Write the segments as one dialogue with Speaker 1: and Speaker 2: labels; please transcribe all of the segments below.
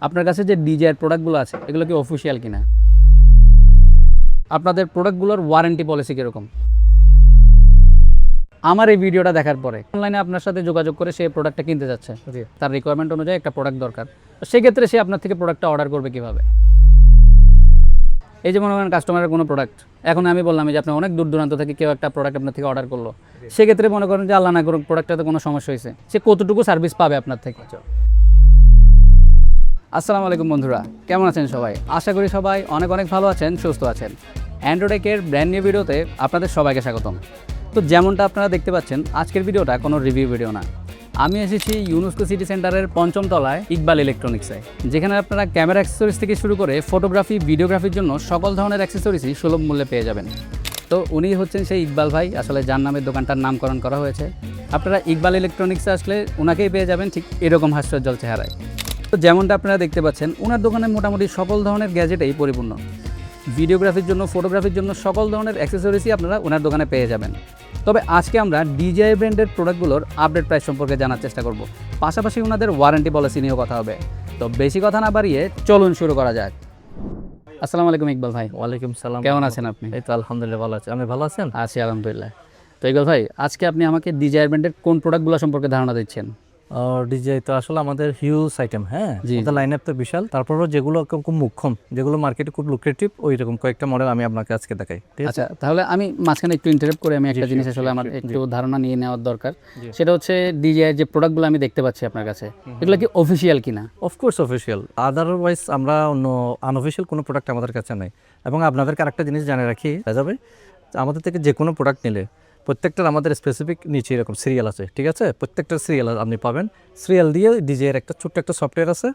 Speaker 1: আপনার কাছে যে DJI এর প্রোডাক্টগুলো আছে এগুলো কি অফিসিয়াল কিনা, আপনাদের প্রোডাক্টগুলোর ওয়ারেন্টি পলিসি কীরকম। আমার এই ভিডিওটা দেখার পরে অনলাইনে আপনার সাথে যোগাযোগ করে সে প্রোডাক্টটা কিনতে যাচ্ছে, তার রিকোয়ারমেন্ট অনুযায়ী একটা প্রোডাক্ট দরকার, সেক্ষেত্রে সে আপনার থেকে প্রোডাক্টটা অর্ডার করবে কীভাবে। এই যে মনে করেন কাস্টমারের কোনো প্রোডাক্ট, এখন আমি বললাম যে আপনি অনেক দূর দূরান্ত থেকে কেউ একটা প্রোডাক্ট আপনার থেকে অর্ডার করলো, সেক্ষেত্রে মনে করেন যে আল্লাহ না করুক প্রোডাক্টটাতে কোনো সমস্যা হয়েছে, সে কতটুকু সার্ভিস পাবে আপনার থেকে। আসসালামু আলাইকুম বন্ধুরা, কেমন আছেন সবাই? আশা করি সবাই অনেক অনেক ভালো আছেন, সুস্থ আছেন। অ্যান্ড্রয়েড টেকের ব্র্যান্ড নিউ ভিডিওতে আপনাদের সবাইকে স্বাগতম। তো যেমনটা আপনারা দেখতে পাচ্ছেন, আজকের ভিডিওটা কোনো রিভিউ ভিডিও না। আমি এসেছি ইউনেস্কো সিটি সেন্টারের ৫ম তলায় ইকবাল ইলেকট্রনিক্সে, যেখানে আপনারা ক্যামেরা অ্যাক্সেসরিজ থেকে শুরু করে ফটোগ্রাফি, ভিডিওগ্রাফির জন্য সকল ধরনের অ্যাক্সেসরিজই সুলভ মূল্যে পেয়ে যাবেন। তো উনি হচ্ছেন সেই ইকবাল ভাই, আসলে যার নামে দোকানটার নামকরণ করা হয়েছে। আপনারা ইকবাল ইলেকট্রনিক্সে আসলে ওনাকেই পেয়ে যাবেন ঠিক এরকম হাস্যোজ্জ্বল চেহারায়। তো যেমনটা আপনারা দেখতে পাচ্ছেন, ওনার দোকানে মোটামুটি সকল ধরনের গ্যাজেটেই পরিপূর্ণ। ভিডিওগ্রাফির জন্য, ফটোগ্রাফির জন্য সকল ধরনের অ্যাক্সেসরিজই আপনারা ওনার দোকানে পেয়ে যাবেন। তবে আজকে আমরা DJI ব্র্যান্ডের প্রোডাক্টগুলোর আপডেট প্রাইস সম্পর্কে জানার চেষ্টা করব, পাশাপাশি ওনাদের ওয়ারেন্টি পলিসি নিয়েও কথা হবে। তো বেশি কথা না বাড়িয়ে চলুন শুরু করা যাক। আসসালামু আলাইকুম ইকবাল ভাই।
Speaker 2: ওয়ালাইকুম সালাম।
Speaker 1: কেমন আছেন আপনি?
Speaker 2: এই তো আলহামদুলিল্লাহ ভালো আছি। আপনি ভালো আছেন?
Speaker 1: আছি আলহামদুলিল্লাহ। তো ইকবাল ভাই, আজকে আপনি আমাকে DJI ব্র্যান্ডের কোন প্রোডাক্টগুলো সম্পর্কে ধারণা দিচ্ছেন?
Speaker 2: DJI তো আসলে আমাদের হিউজ আইটেম, হ্যাঁ, ওদের লাইন আপ তো বিশাল। তারপরও যেগুলো খুব মুখ্যম, যেগুলো মার্কেটে খুব লুক্রেটিভ, ওই রকম কয়েকটা মডেল আমি আপনাকে আজকে দেখাই।
Speaker 1: আচ্ছা, তাহলে আমি মাঝখানে একটু ইন্টারাপ্ট করে আমি একটা জিনিস আসলে আমার একটু ধারণা নিয়ে নেওয়ার দরকার। সেটা হচ্ছে DJI যে প্রোডাক্টগুলো আমি দেখতে পাচ্ছি আপনার কাছে, এগুলো কি অফিসিয়াল কিনা?
Speaker 2: অফকোর্স অফিসিয়াল, আদারওয়াইজ আমরা অন্য আনঅফিসিয়াল কোনো প্রোডাক্ট আমাদের কাছে নেই। এবং আপনাদেরকে আরেকটা জিনিস জানিয়ে রাখি, যাবে আমাদের থেকে যে কোনো প্রোডাক্ট নিলে প্রত্যেকটার আমাদের স্পেসিফিক নিচে এরকম সিরিয়াল আছে, ঠিক আছে? প্রত্যেকটা সিরিয়াল আপনি পাবেন। সিরিয়াল দিয়ে DJI এর একটা ছোট্ট একটা সফটওয়্যার আছে,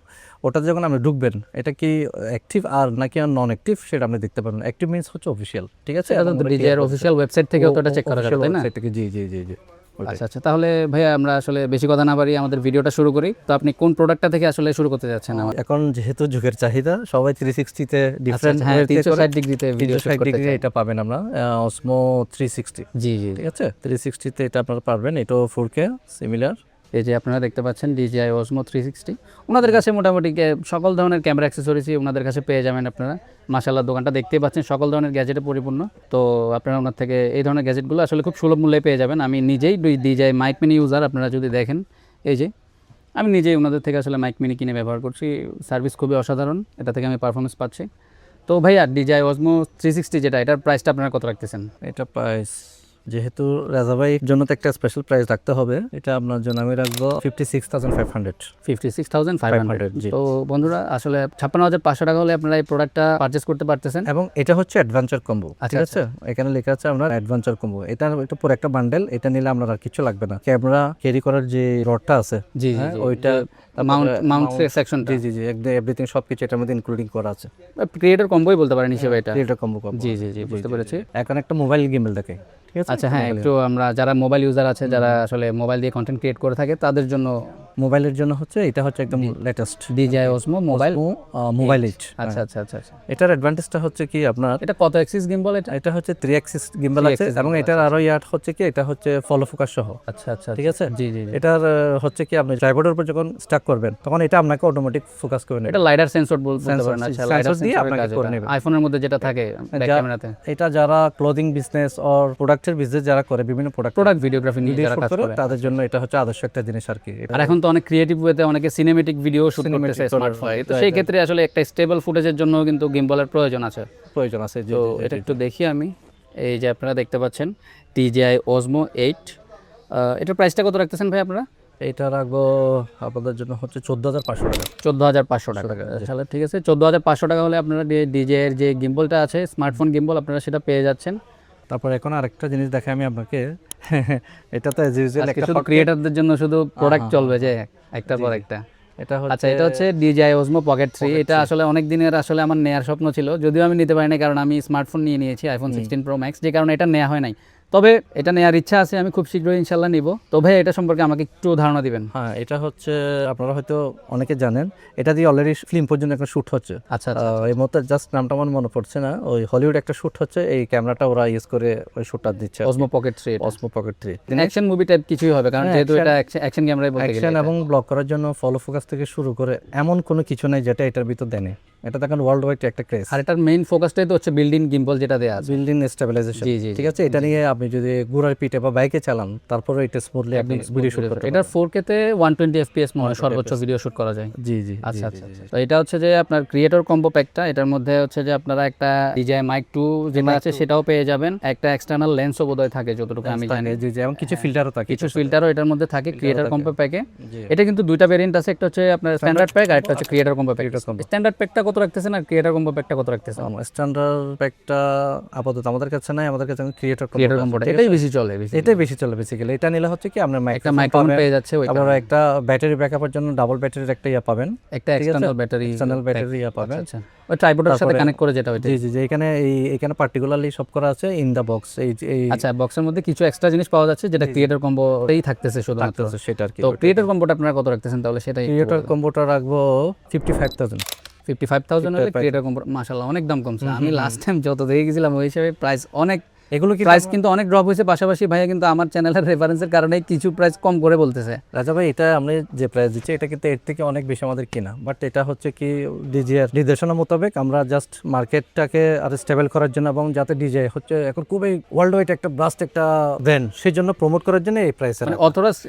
Speaker 2: ওটা যখন আপনি ঢুকবেন, এটা কি অ্যাক্টিভ আর নাকি আর নন অ্যাক্টিভ সেটা আপনি দেখতে পাবেন। অ্যাক্টিভ মিন্স হচ্ছে অফিসিয়াল, ঠিক আছে?
Speaker 1: এটা তো DJI এর অফিসিয়াল ওয়েবসাইট থেকে তো এটা চেক করা যাবে, তাই না?
Speaker 2: জি জি জি জি।
Speaker 1: আচ্ছা আচ্ছা, তাহলে ভাইয়া আমরা আসলে বেশি কথা না বাড়িয়ে আমাদের ভিডিওটা শুরু করি। তো আপনি কোন প্রোডাক্টটা থেকে আসলে শুরু করতে যাচ্ছেন?
Speaker 2: এখন যেহেতু যুগের চাহিদা, সবাই 360 তে ডিফারেন্ট,
Speaker 1: হ্যাঁ, 360 ডিগ্রিতে ভিডিও শুট করতে চাই।
Speaker 2: এটা পাবেন আমরা অসমো 360।
Speaker 1: জি জি,
Speaker 2: ঠিক আছে, 360 তে এটা আপনারা পারবেন। এটাও 4K সিমিলার।
Speaker 1: এই যে আপনারা দেখতে পাচ্ছেন DJI Osmo 360, ওনাদের কাছে মোটামুটি সকল ধরনের ক্যামেরা অ্যাক্সেসরিজই ওনাদের কাছে পেয়ে যাবেন আপনারা। মাশাআল্লাহ, দোকানটা দেখতেই পাচ্ছেন সকল ধরনের গ্যাজেটে পরিপূর্ণ। তো আপনারা ওনার থেকে এই ধরনের গ্যাজেটগুলো আসলে খুব সুলভ মূল্যে পেয়ে যাবেন। আমি নিজেই DJI মাইক মিনি ইউজার, আপনারা যদি দেখেন, এই যে আমি নিজেই ওনাদের থেকে আসলে মাইক মিনি কিনে ব্যবহার করছি। সার্ভিস খুবই অসাধারণ, এটা থেকে আমি পারফরমেন্স পাচ্ছি। তো ভাইয়া, DJI Osmo 360 যেটা, এটার প্রাইসটা আপনারা কত রাখতেছেন?
Speaker 2: এটা প্রাইস যেহেতু রাজা ভাইয়ের জন্য তো একটা স্পেশাল প্রাইস রাখতে হবে, এটা আপনার জন্য আমি রাখবো 56,500।
Speaker 1: 56,500। তো বন্ধুরা, আসলে 56,500 টাকা হলে আপনারা এই প্রোডাক্টটা পারচেস করতে পারতেছেন।
Speaker 2: এবং এটা হচ্ছে অ্যাডভেঞ্চার কম্বো, ঠিক আছে? এখানে লেখা আছে আমরা অ্যাডভেঞ্চার কম্বো। এটা পুরো একটা বান্ডেল, এটা নিলে আপনার আর কিছু লাগবে না। ক্যামেরা ক্যারি করার যে রডটা আছে,
Speaker 1: জি জি,
Speaker 2: ওইটা
Speaker 1: মাউন্ট সেকশন,
Speaker 2: জি জি জি, একদম এভরিথিং সবকিছু এটার মধ্যে ইনক্লুডিং করা আছে।
Speaker 1: ক্রিয়েটর কম্বোই বলতে পারেন হিসেবে এটা।
Speaker 2: Creator combo.
Speaker 1: জি জি জি, বুঝতে পেরেছি।
Speaker 2: এখন একটা মোবাইল গেমেল দেখে, ঠিক আছে?
Speaker 1: আচ্ছা হ্যাঁ, একটু আমরা যারা মোবাইল ইউজার আছে, যারা আসলে মোবাইল দিয়ে কন্টেন্ট ক্রিয়েট করে থাকে, তাদের জন্য
Speaker 2: মোবাইলের জন্য হচ্ছে এটা হচ্ছে একদম লেটেস্ট
Speaker 1: DJI Osmo মোবাইল
Speaker 2: 8।
Speaker 1: আচ্ছা আচ্ছা আচ্ছা আচ্ছা।
Speaker 2: এটার অ্যাডভান্টেজটা হচ্ছে কি, আপনার
Speaker 1: এটা কত অ্যাক্সিস গিম্বল?
Speaker 2: এটা হচ্ছে 3 অ্যাক্সিস গিম্বল আছে, এবং এটার আরো ইয়ার হচ্ছে কি, এটা হচ্ছে ফলো ফোকাস সহ।
Speaker 1: আচ্ছা আচ্ছা,
Speaker 2: ঠিক আছে?
Speaker 1: জি জি।
Speaker 2: এটার হচ্ছে কি, আপনি ট্রাইপডের উপর যখন স্টাক করবেন, তখন এটা আপনাকে অটোমেটিক ফোকাস করে নেবে।
Speaker 1: এটা লাইডার সেন্সর বলতে পারেন। আচ্ছা, লাইডার
Speaker 2: দিয়ে আপনাকে করে নেবে।
Speaker 1: আইফোনের মধ্যে যেটা থাকে ব্যাক ক্যামেরাতে।
Speaker 2: এটা যারা ক্লোদিং বিজনেস অর প্রোডাক্টের বিজনেস যারা করে, বিভিন্ন প্রোডাক্ট
Speaker 1: ভিডিওগ্রাফি নিয়ে যারা কাজ করে,
Speaker 2: তাদের জন্য এটা হচ্ছে আদর্শ একটা জিনিস আর কি।
Speaker 1: আর এখন তো অনেক ক্রিয়েটিভ ওয়েতে অনেকে সিনেমেটিক ভিডিও শুট করতেছে স্মার্টফোনে। তো সেই ক্ষেত্রে আসলে একটা স্টেবল ফুটেজের জন্য কিন্তু গিম্বলের প্রয়োজন আছে।
Speaker 2: তো
Speaker 1: এটা একটু দেখি আমি। এই যে আপনারা দেখতে পাচ্ছেন DJI Osmo 8, এটার প্রাইসটা কত রাখতেছেন ভাই আপনারা?
Speaker 2: এইটা রাখবো আপনাদের জন্য হচ্ছে 14,500 টাকা।
Speaker 1: 14,500 টাকা। তাহলে ঠিক আছে, 14,500 টাকা হলে আপনারা DJI এর যে গিম্বলটা আছে, স্মার্টফোন গিম্বল, আপনারা সেটা পেয়ে যাচ্ছেন।
Speaker 2: তারপর এখন আরেকটা জিনিস দেখাই আমি আপনাকে। এটা তো অ্যাজ ইউজুয়াল একটা
Speaker 1: শুধু ক্রিয়েটরদের জন্য শুধু প্রোডাক্ট চলবে যে একটার পর একটা।
Speaker 2: এটা হচ্ছে,
Speaker 1: আচ্ছা, এটা হচ্ছে DJI Osmo Pocket 3। এটা আসলে অনেক দিনের আসলে আমার নেয়ার স্বপ্ন ছিল, যদিও আমি নিতে পারি না, কারণ আমি স্মার্টফোন নিয়েছি iPhone 16 Pro Max, যে কারণে এটা নেওয়া হয় নাই। তবে এটা নেওয়ার ইচ্ছা আছে, আমি খুব শীঘ্রই ইনশাল্লাহ নিব। তো ভাই এটা সম্পর্কে আমাকে একটু ধারণা দিবেন।
Speaker 2: হ্যাঁ, এটা হচ্ছে আপনারা হয়তো অনেকে জানেন, এটা দিয়ে অলরেডি ফিল্ম পর্যন্ত একটা শ্যুট হচ্ছে।
Speaker 1: আচ্ছা
Speaker 2: এই মুহূর্তে জাস্ট নামটা আমার মনে পড়ছে না, ওই হলিউড একটা শ্যুট হচ্ছে, এই ক্যামেরাটা ওরা ইউজ করে ওই শ্যুটটা দিচ্ছে।
Speaker 1: Osmo pocket 3,
Speaker 2: Osmo pocket 3
Speaker 1: action movie type কিছুই হবে, কারণ
Speaker 2: হ্যাঁ,
Speaker 1: যেহেতু এটা অ্যাকশন ক্যামেরায় বলতে গেলে
Speaker 2: অ্যাকশন এবং ব্লক করার জন্য ফলো ফোকাস থেকে শুরু করে এমন কোনো কিছু নাই যেটা এটার ভিতর দেয় না। এটা দেখেন ওয়ার্ল্ড ওয়াইড একটা ক্রেজ।
Speaker 1: আর এটার মেইন ফোকাসটাই তো হচ্ছে বিল্ডিং গিম্বল যেটা দেয়া আছে,
Speaker 2: বিল্ডিং স্টেবিলাইজেশন।
Speaker 1: জি জি
Speaker 2: ঠিক আছে, এটা নিয়ে আপনি যদি ঘোড়ার পিঠে বা বাইকে চালান তারপরে এটা স্মুথলি আপনি ভিডিও শুট করতে
Speaker 1: এটা 4K তে 120 FPS মনে হয় সর্বোচ্চ ভিডিও শুট করা যায়।
Speaker 2: জি জি
Speaker 1: আচ্ছা আচ্ছা। তো এটা হচ্ছে যে আপনার ক্রিয়েটর কম্বো প্যাকটা, এটার মধ্যে হচ্ছে যে আপনারা একটা DJI Mic 2 যেটা আছে সেটাও পেয়ে যাবেন, একটা এক্সটার্নাল লেন্সও বোধহয় থাকে যতটুকু আমি জানি,
Speaker 2: জি জি, এবং কিছু ফিল্টারও থাকে,
Speaker 1: কিছু ফিল্টারও এটার মধ্যে থাকে ক্রিয়েটর কম্বো প্যাকে।
Speaker 2: জি।
Speaker 1: এটা কিন্তু দুইটা ভেরিয়েন্ট আছে, একটা হচ্ছে আপনার স্ট্যান্ডার্ড প্যাক আর একটা হচ্ছে ক্রিয়েটর কম্বো প্যাক। স্ট্যান্ডার্ড প্যাকটা কত রাখতেছেন আর ক্রিয়েটর কম্বো প্যাকটা কত রাখতেছেন?
Speaker 2: স্ট্যান্ডার্ড প্যাকটা আপাতত আমাদের কাছে নাই, আমাদের কাছে ক্রিয়েটর
Speaker 1: কম্বোটা এটাই বেশি চলে,
Speaker 2: এটাই বেশি চলে বেসিক্যালি। এটা নিলে হচ্ছে কি আপনার
Speaker 1: একটা মাইক্রোফোন পেয়ে যাচ্ছে,
Speaker 2: আবার একটা ব্যাটারি ব্যাকআপের জন্য ডাবল ব্যাটারির একটা ইয়া পাবেন,
Speaker 1: একটা এক্সটার্নাল ব্যাটারি
Speaker 2: ইয়া পাবেন।
Speaker 1: আচ্ছা, ওই ট্রাইপডের সাথে কানেক্ট করে যেটা ওইটা।
Speaker 2: জি জি, এখানে পার্টিকুলারলি সব করা আছে ইন দা বক্স। এই
Speaker 1: আচ্ছা, বক্সের মধ্যে কিছু এক্সট্রা জিনিস পাওয়া যাচ্ছে যেটা ক্রিয়েটর কম্বোতেই থাকতেছে শুধুমাত্র,
Speaker 2: সেটা আর কি।
Speaker 1: তো ক্রিয়েটর কম্বোটা আপনারা কত রাখতেছেন তাহলে? সেটাই
Speaker 2: ক্রিয়েটর কম্বোটা রাখবো 55,000।
Speaker 1: 55,000 হলে ক্রিয়েটর কম্বো মাশাআল্লাহ অনেক দাম কমছে। আমি লাস্ট টাইম যত দেখে গেছিলাম ওই হিসাবে প্রাইস অনেক,
Speaker 2: এগুলো কি
Speaker 1: প্রাইস কিন্তু অনেক ড্রপ হয়েছে। পাশাপাশি ভাইয়া কিন্তু আমার চ্যানেলের রেফারেন্সের কারণে কিছু প্রাইস কম করে বলতেছে।
Speaker 2: রাজা ভাই, এটা আমরা যে প্রাইস দিচ্ছি এটা কিন্তু এর থেকে অনেক বেশি আমাদের কিনা, বাট এটা হচ্ছে কি ডিজিআর নির্দেশনা মোতাবেক আমরা জাস্ট মার্কেটটাকে আর স্টেবল করার জন্য এবং যাতে ডিজে হচ্ছে এখন খুবই ওয়ার্ল্ড ওয়াইড একটা ব্রাস্ট একটা ব্র্যান্ড, সেই জন্য প্রমোট করার জন্য এই প্রাইস।
Speaker 1: মানে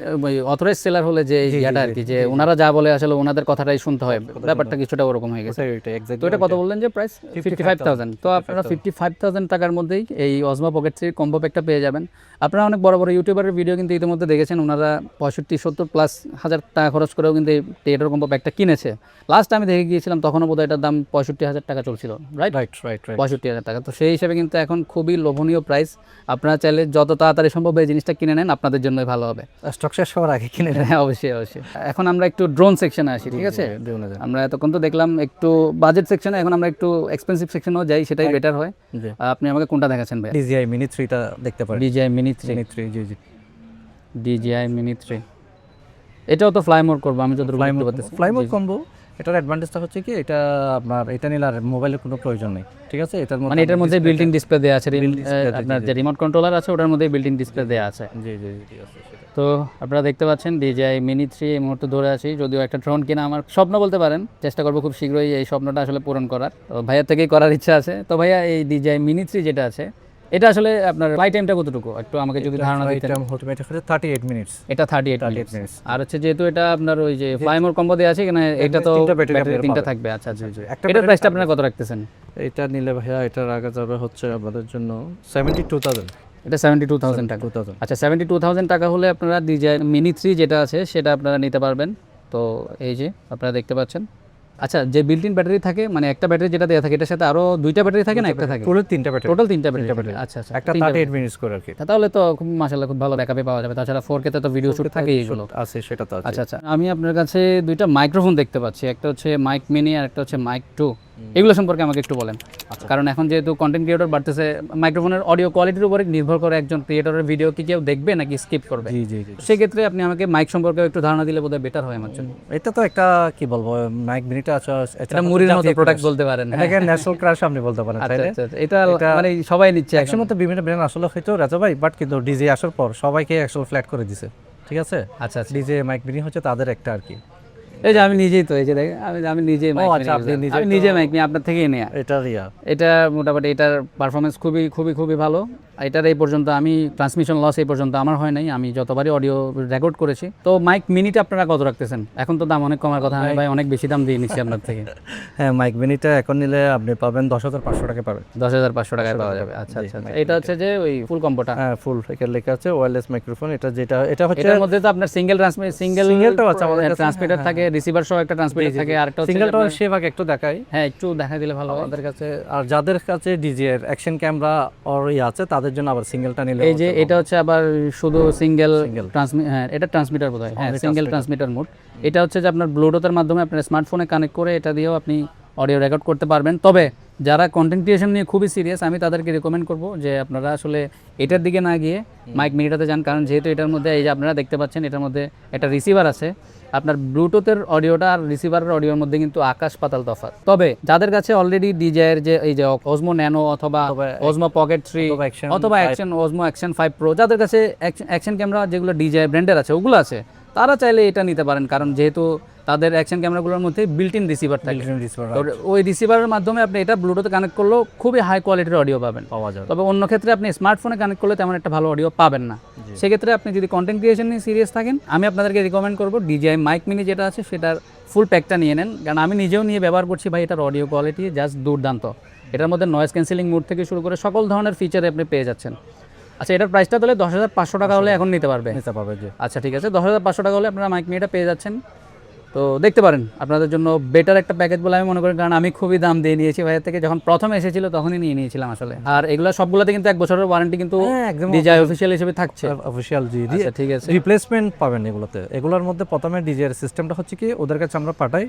Speaker 1: অথরাইজ সেলার হলে যে ইয়াটা আর কি, যে ওনারা যা বলে আসলে ওনাদের কথাটাই শুনতে হয়, ব্যাপারটা কিছুটা ওরকম হয়ে গেছে। তো এটা কত বললেন যে প্রাইস? 55,000। তো আপনারা 55,000 টাকার মধ্যেই এই অসমো পকেট 3 কম্বো প্যাকটা পেয়ে যাবেন। আপনারা অনেক বড় বড় ইউটিউবারের ভিডিও কিন্তু ইতিমধ্যে দেখেছেন, ওনারা 65-70+ হাজার টাকা খরচ করেও কিন্তু এই ক্রিয়েটর কম্বো প্যাকটা কিনেছে। লাস্ট আমি দেখে গিয়েছিলাম তখনও বোধহয় এটার দাম 65,000 টাকা চলছিল, রাইট? 65,000 টাকা। তো সেই হিসাবে কিন্তু এখন খুবই লোভনীয় প্রাইস। আপনারা চাইলে যত তাড়াতাড়ি সম্ভব এই জিনিসটা কিনে নেন, আপনাদের জন্যই ভালো হবে।
Speaker 2: স্টক শেষ হওয়ার আগে কিনে নেন।
Speaker 1: হ্যাঁ, অবশ্যই অবশ্যই। এখন আমরা একটু ড্রোন সেকশনে আসি, ঠিক আছে? আমরা এতক্ষণ তো দেখলাম একটু বাজেট সেকশনে, এখন আমরা একটু এক্সপেন্সিভ সেকশনেও যাই, সেটাই বেটার হয়। আপনি আমাকে কোনটা দেখাচ্ছেন ভাই?
Speaker 2: DJI Mini 3টা দেখতে পারেন।
Speaker 1: DJI Mini 3,
Speaker 2: জি জি।
Speaker 1: DJI Mini 3 এটাও তো ফ্লাই মোড করবো আমি যতটুকু বুঝতে পারতেছি।
Speaker 2: ফ্লাই মোড কম্বো, এটার অ্যাডভান্টেজটা হচ্ছে কি এটা আপনার এটা নিলে আর মোবাইলের কোনো প্রয়োজন নেই, ঠিক আছে?
Speaker 1: মানে এটার মধ্যে বিল্ট ইন ডিসপ্লে দেওয়া আছে, আপনার যে রিমোট কন্ট্রোলার আছে ওটার মধ্যে বিল্ট ইন ডিসপ্লে দেওয়া আছে।
Speaker 2: জি জি জি আছে সেটা।
Speaker 1: তো আপনারা দেখতে পাচ্ছেন DJI Mini 3 এই মুহূর্তে ধরে আছি। যদিও একটা ড্রোন কিনা আমার স্বপ্ন বলতে পারেন, চেষ্টা করবো খুব শীঘ্রই এই স্বপ্নটা আসলে পূরণ করার। তো ভাইয়ার থেকেই করার ইচ্ছা আছে। তো ভাইয়া এই DJI Mini 3 যেটা আছে এটা আসলে আপনার ফ্লাই টাইমটা কতটুকু একটু আমাকে যদি ধারণা দিতেন?
Speaker 2: এটা হচ্ছে 38 মিনিটস।
Speaker 1: এটা 38 মিনিটস। আর হচ্ছে যেহেতু এটা আপনার ওই যে ফ্লাই মোড কম্বো দেওয়া আছে এখানে, এটা তো ব্যাটারি 3টা থাকবে। আচ্ছা আচ্ছা। এটার প্রাইসটা আপনারা কত রাখতেছেন?
Speaker 2: এটা নিলে ভাইয়া এটা রাখা যাবে হচ্ছে আপনাদের জন্য 72,000।
Speaker 1: এটা 72,000 টাকা। আচ্ছা, 72,000 টাকা হলে আপনারা DJI Mini 3 যেটা আছে সেটা আপনারা নিতে পারবেন। তো এই যে আপনারা দেখতে পাচ্ছেন। আচ্ছা, যে বিল্ট ইন ব্যাটারি থাকে, মানে একটা ব্যাটারি যেটা দেওয়া থাকে এটার সাথে আরো দুইটা ব্যাটারি থাকে না একটা থাকে?
Speaker 2: টোটাল তিনটা ব্যাটারি।
Speaker 1: টোটাল তিনটা ব্যাটারি। আচ্ছা আচ্ছা।
Speaker 2: একটা 38 মিনিটস করে আর কি।
Speaker 1: তাহলে তো খুব মাশাআল্লাহ খুব ভালো ব্যাকআপে পাওয়া যাবে। তাছাড়া 4K তে তো ভিডিও শুট থাকেই এগুলো
Speaker 2: আছে, সেটা তো আছে।
Speaker 1: আচ্ছা আচ্ছা। আমি আপনার কাছে দুইটা মাইক্রোফোন দেখতে পাচ্ছি, একটা হচ্ছে মাইক মিনি আর একটা হচ্ছে মাইক 2। এগুলো সম্পর্কে আমাকে একটু বলেন। কারণ এখন যেহেতু কন্টেন্ট ক্রিয়েটর বাড়তেছে, মাইক্রোফোনের অডিও কোয়ালিটির উপরে নির্ভর করে একজন ক্রিয়েটরের ভিডিও কি কেউ দেখবে নাকি স্কিপ করবে।
Speaker 2: জি জি জি।
Speaker 1: সেক্ষেত্রে আপনি আমাকে মাইক সম্পর্কে একটু ধারণা দিলে বোধহয় বেটার হয় আমার জন্য।
Speaker 2: এটা তো একটা কি বলবো, মাইক মিনিটা আছে,
Speaker 1: এটা মুরির মতো প্রোডাক্ট বলতে পারেন,
Speaker 2: এটাকে ন্যাশনাল ক্রাশ আপনি বলতে পারেন।
Speaker 1: আচ্ছা আচ্ছা। এটা মানে সবাই নিচ্ছে
Speaker 2: একসময় তো বিভিন্ন ব্র্যান্ড আসলে হয়তো রাজা ভাই, বাট কিন্তু ডিজে আসার পর সবাইকে আসলে ফ্ল্যাট করে দিছে, ঠিক আছে?
Speaker 1: আচ্ছা আচ্ছা।
Speaker 2: ডিজে মাইক মিনি হচ্ছে তাদের একটা আর কি।
Speaker 1: এই যে আমি নিজেই তো এই যে দেখেন আমি নিজেই মাইক
Speaker 2: আচ্ছা, আপনি নিজে
Speaker 1: আমি নিজে মাইক নিয়ে আপনার থেকেই নেয়া। এটা মোটামুটি এটার পারফরমেন্স খুবই খুবই খুবই ভালো। এটার এই পর্যন্ত আমি ট্রান্সমিশন লস এই পর্যন্ত আমার হয় নাই, আমি যতবারই অডিও রেকর্ড করেছি। তো মাইক মিনিটা আপনারা কত রাখতেছেন? এখন তো দাম অনেক কমার কথা, আমি ভাই অনেক বেশি দাম দিয়ে নিচ্ছি আপনার থেকে।
Speaker 2: হ্যাঁ, মাইক মিনিটা এখন নিলে আপনি পাবেন 10,500 টাকা পাবেন।
Speaker 1: 10,500 টাকায় পাওয়া যাবে। আচ্ছা আচ্ছা। এটা হচ্ছে যে ওই ফুল কম্বোটা?
Speaker 2: হ্যাঁ, ফুল। এখানে লেখা আছে ওয়্যারলেস মাইক্রোফোন। এটা হচ্ছে
Speaker 1: এটার মধ্যে তো আপনার সিঙ্গেলটাও আছে, আমাদের ট্রান্সমিটার থাকে, রিসিভার সহ একটা ট্রান্সমিটার থাকে, আর একটা
Speaker 2: সিঙ্গেলটা সেভাবে একটু দেখাই।
Speaker 1: হ্যাঁ, একটু দেখা দিলে ভালো হয়
Speaker 2: আমাদের কাছে। আর যাদের কাছে ডিজে এর অ্যাকশন ক্যামেরা অর আছে তাদের জন্য আবার সিঙ্গেলটা নিলে।
Speaker 1: এই যে এটা হচ্ছে আবার শুধু সিঙ্গেল ট্রান্সমিটার। হ্যাঁ, এটা ট্রান্সমিটার বোধহয়। হ্যাঁ, সিঙ্গেল ট্রান্সমিটার মোড। এটা হচ্ছে যে আপনার ব্লুটুথের মাধ্যমে আপনার স্মার্টফোনে কানেক্ট করে এটা দিয়েও আপনি অডিও রেকর্ড করতে পারবেন। তবে যারা কন্টেন্ট ক্রিয়েশন নিয়ে খুবই সিরিয়াস, আমি তাদেরকে রেকমেন্ড করব যে আপনারা আসলে এটার দিকে না গিয়ে মাইক মিনিটাতে যান, কারণ যেহেতু এটার মধ্যে এই যে আপনারা দেখতে পাচ্ছেন এটার মধ্যে একটা রিসিভার আছে। আপনার ব্লুটুথের অডিওটা আর রিসিভারের অডিওর মধ্যে কিন্তু আকাশ পাতাল তফাৎ। তবে যাদের কাছে অলরেডি ডিজাইয়ের যে এই যে ওজমো ন্যানো অথবা ওজমো পকেট 3 অথবা অ্যাকশন ওজমো অ্যাকশন 5 প্রো, যাদের কাছে অ্যাকশন ক্যামেরা যেগুলো ডিজাই ব্র্যান্ডের আছে ওগুলো আছে, তারা চাইলে এটা নিতে পারেন, কারণ যেহেতু তাদের অ্যাকশন ক্যামেরাগুলোর মধ্যে বিল্ট ইন রিসিভার থাকে। তো ওই রিসিভারের মাধ্যমে আপনি এটা ব্লুটুথে কানেক্ট করলেও খুবই হাই কোয়ালিটির অডিও পাবেন। তবে অন্য ক্ষেত্রে আপনি স্মার্টফোনে কানেক্ট করলে তেমন একটা ভালো অডিও পাবেন না। সেক্ষেত্রে আপনি যদি কন্টেন্ট ক্রিয়েশন নিয়ে সিরিয়াস থাকেন, আমি আপনাদেরকে রিকমেন্ড করবো DJI মাইক মিনি যেটা আছে সেটার ফুল প্যাকটা নিয়ে নেন, কারণ আমি নিজেও নিয়ে ব্যবহার করছি ভাই। এটার অডিও কোয়ালিটি জাস্ট দুর্দান্ত। এটার মধ্যে নয়েজ ক্যান্সেলিং মোড থেকে শুরু করে সকল ধরনের ফিচার আপনি পেয়ে যাচ্ছেন। আচ্ছা, এটার প্রাইসটা তাহলে 10,500 টাকা হলে এখন নিতে পারবে। আচ্ছা ঠিক আছে, 10,500 টাকা হলে আপনারা মাইক মিনিটা পেয়ে যাচ্ছেন। তো দেখতে পারেন আপনাদের জন্য বেটার একটা প্যাকেজ বলে আমি মনে করি, কারণ আমি খুবই দাম দিয়ে নিয়েছি ভাইয়ের থেকে। যখন প্রথম এসেছিল তখনই নিয়ে নিয়েছিলাম আসলে। আর এগুলো সবগুলোতে কিন্তু 1 বছরের ওয়ারেন্টি কিন্তু DJI অফিসিয়াল হিসেবে থাকছে।
Speaker 2: অফিসিয়াল জি,
Speaker 1: আচ্ছা ঠিক আছে,
Speaker 2: রিপ্লেসমেন্ট পাবেন এগুলোতে। এগুলোর মধ্যে প্রথমে DJI এর সিস্টেমটা হচ্ছে কি, ওদের কাছে আমরা পাঠাই,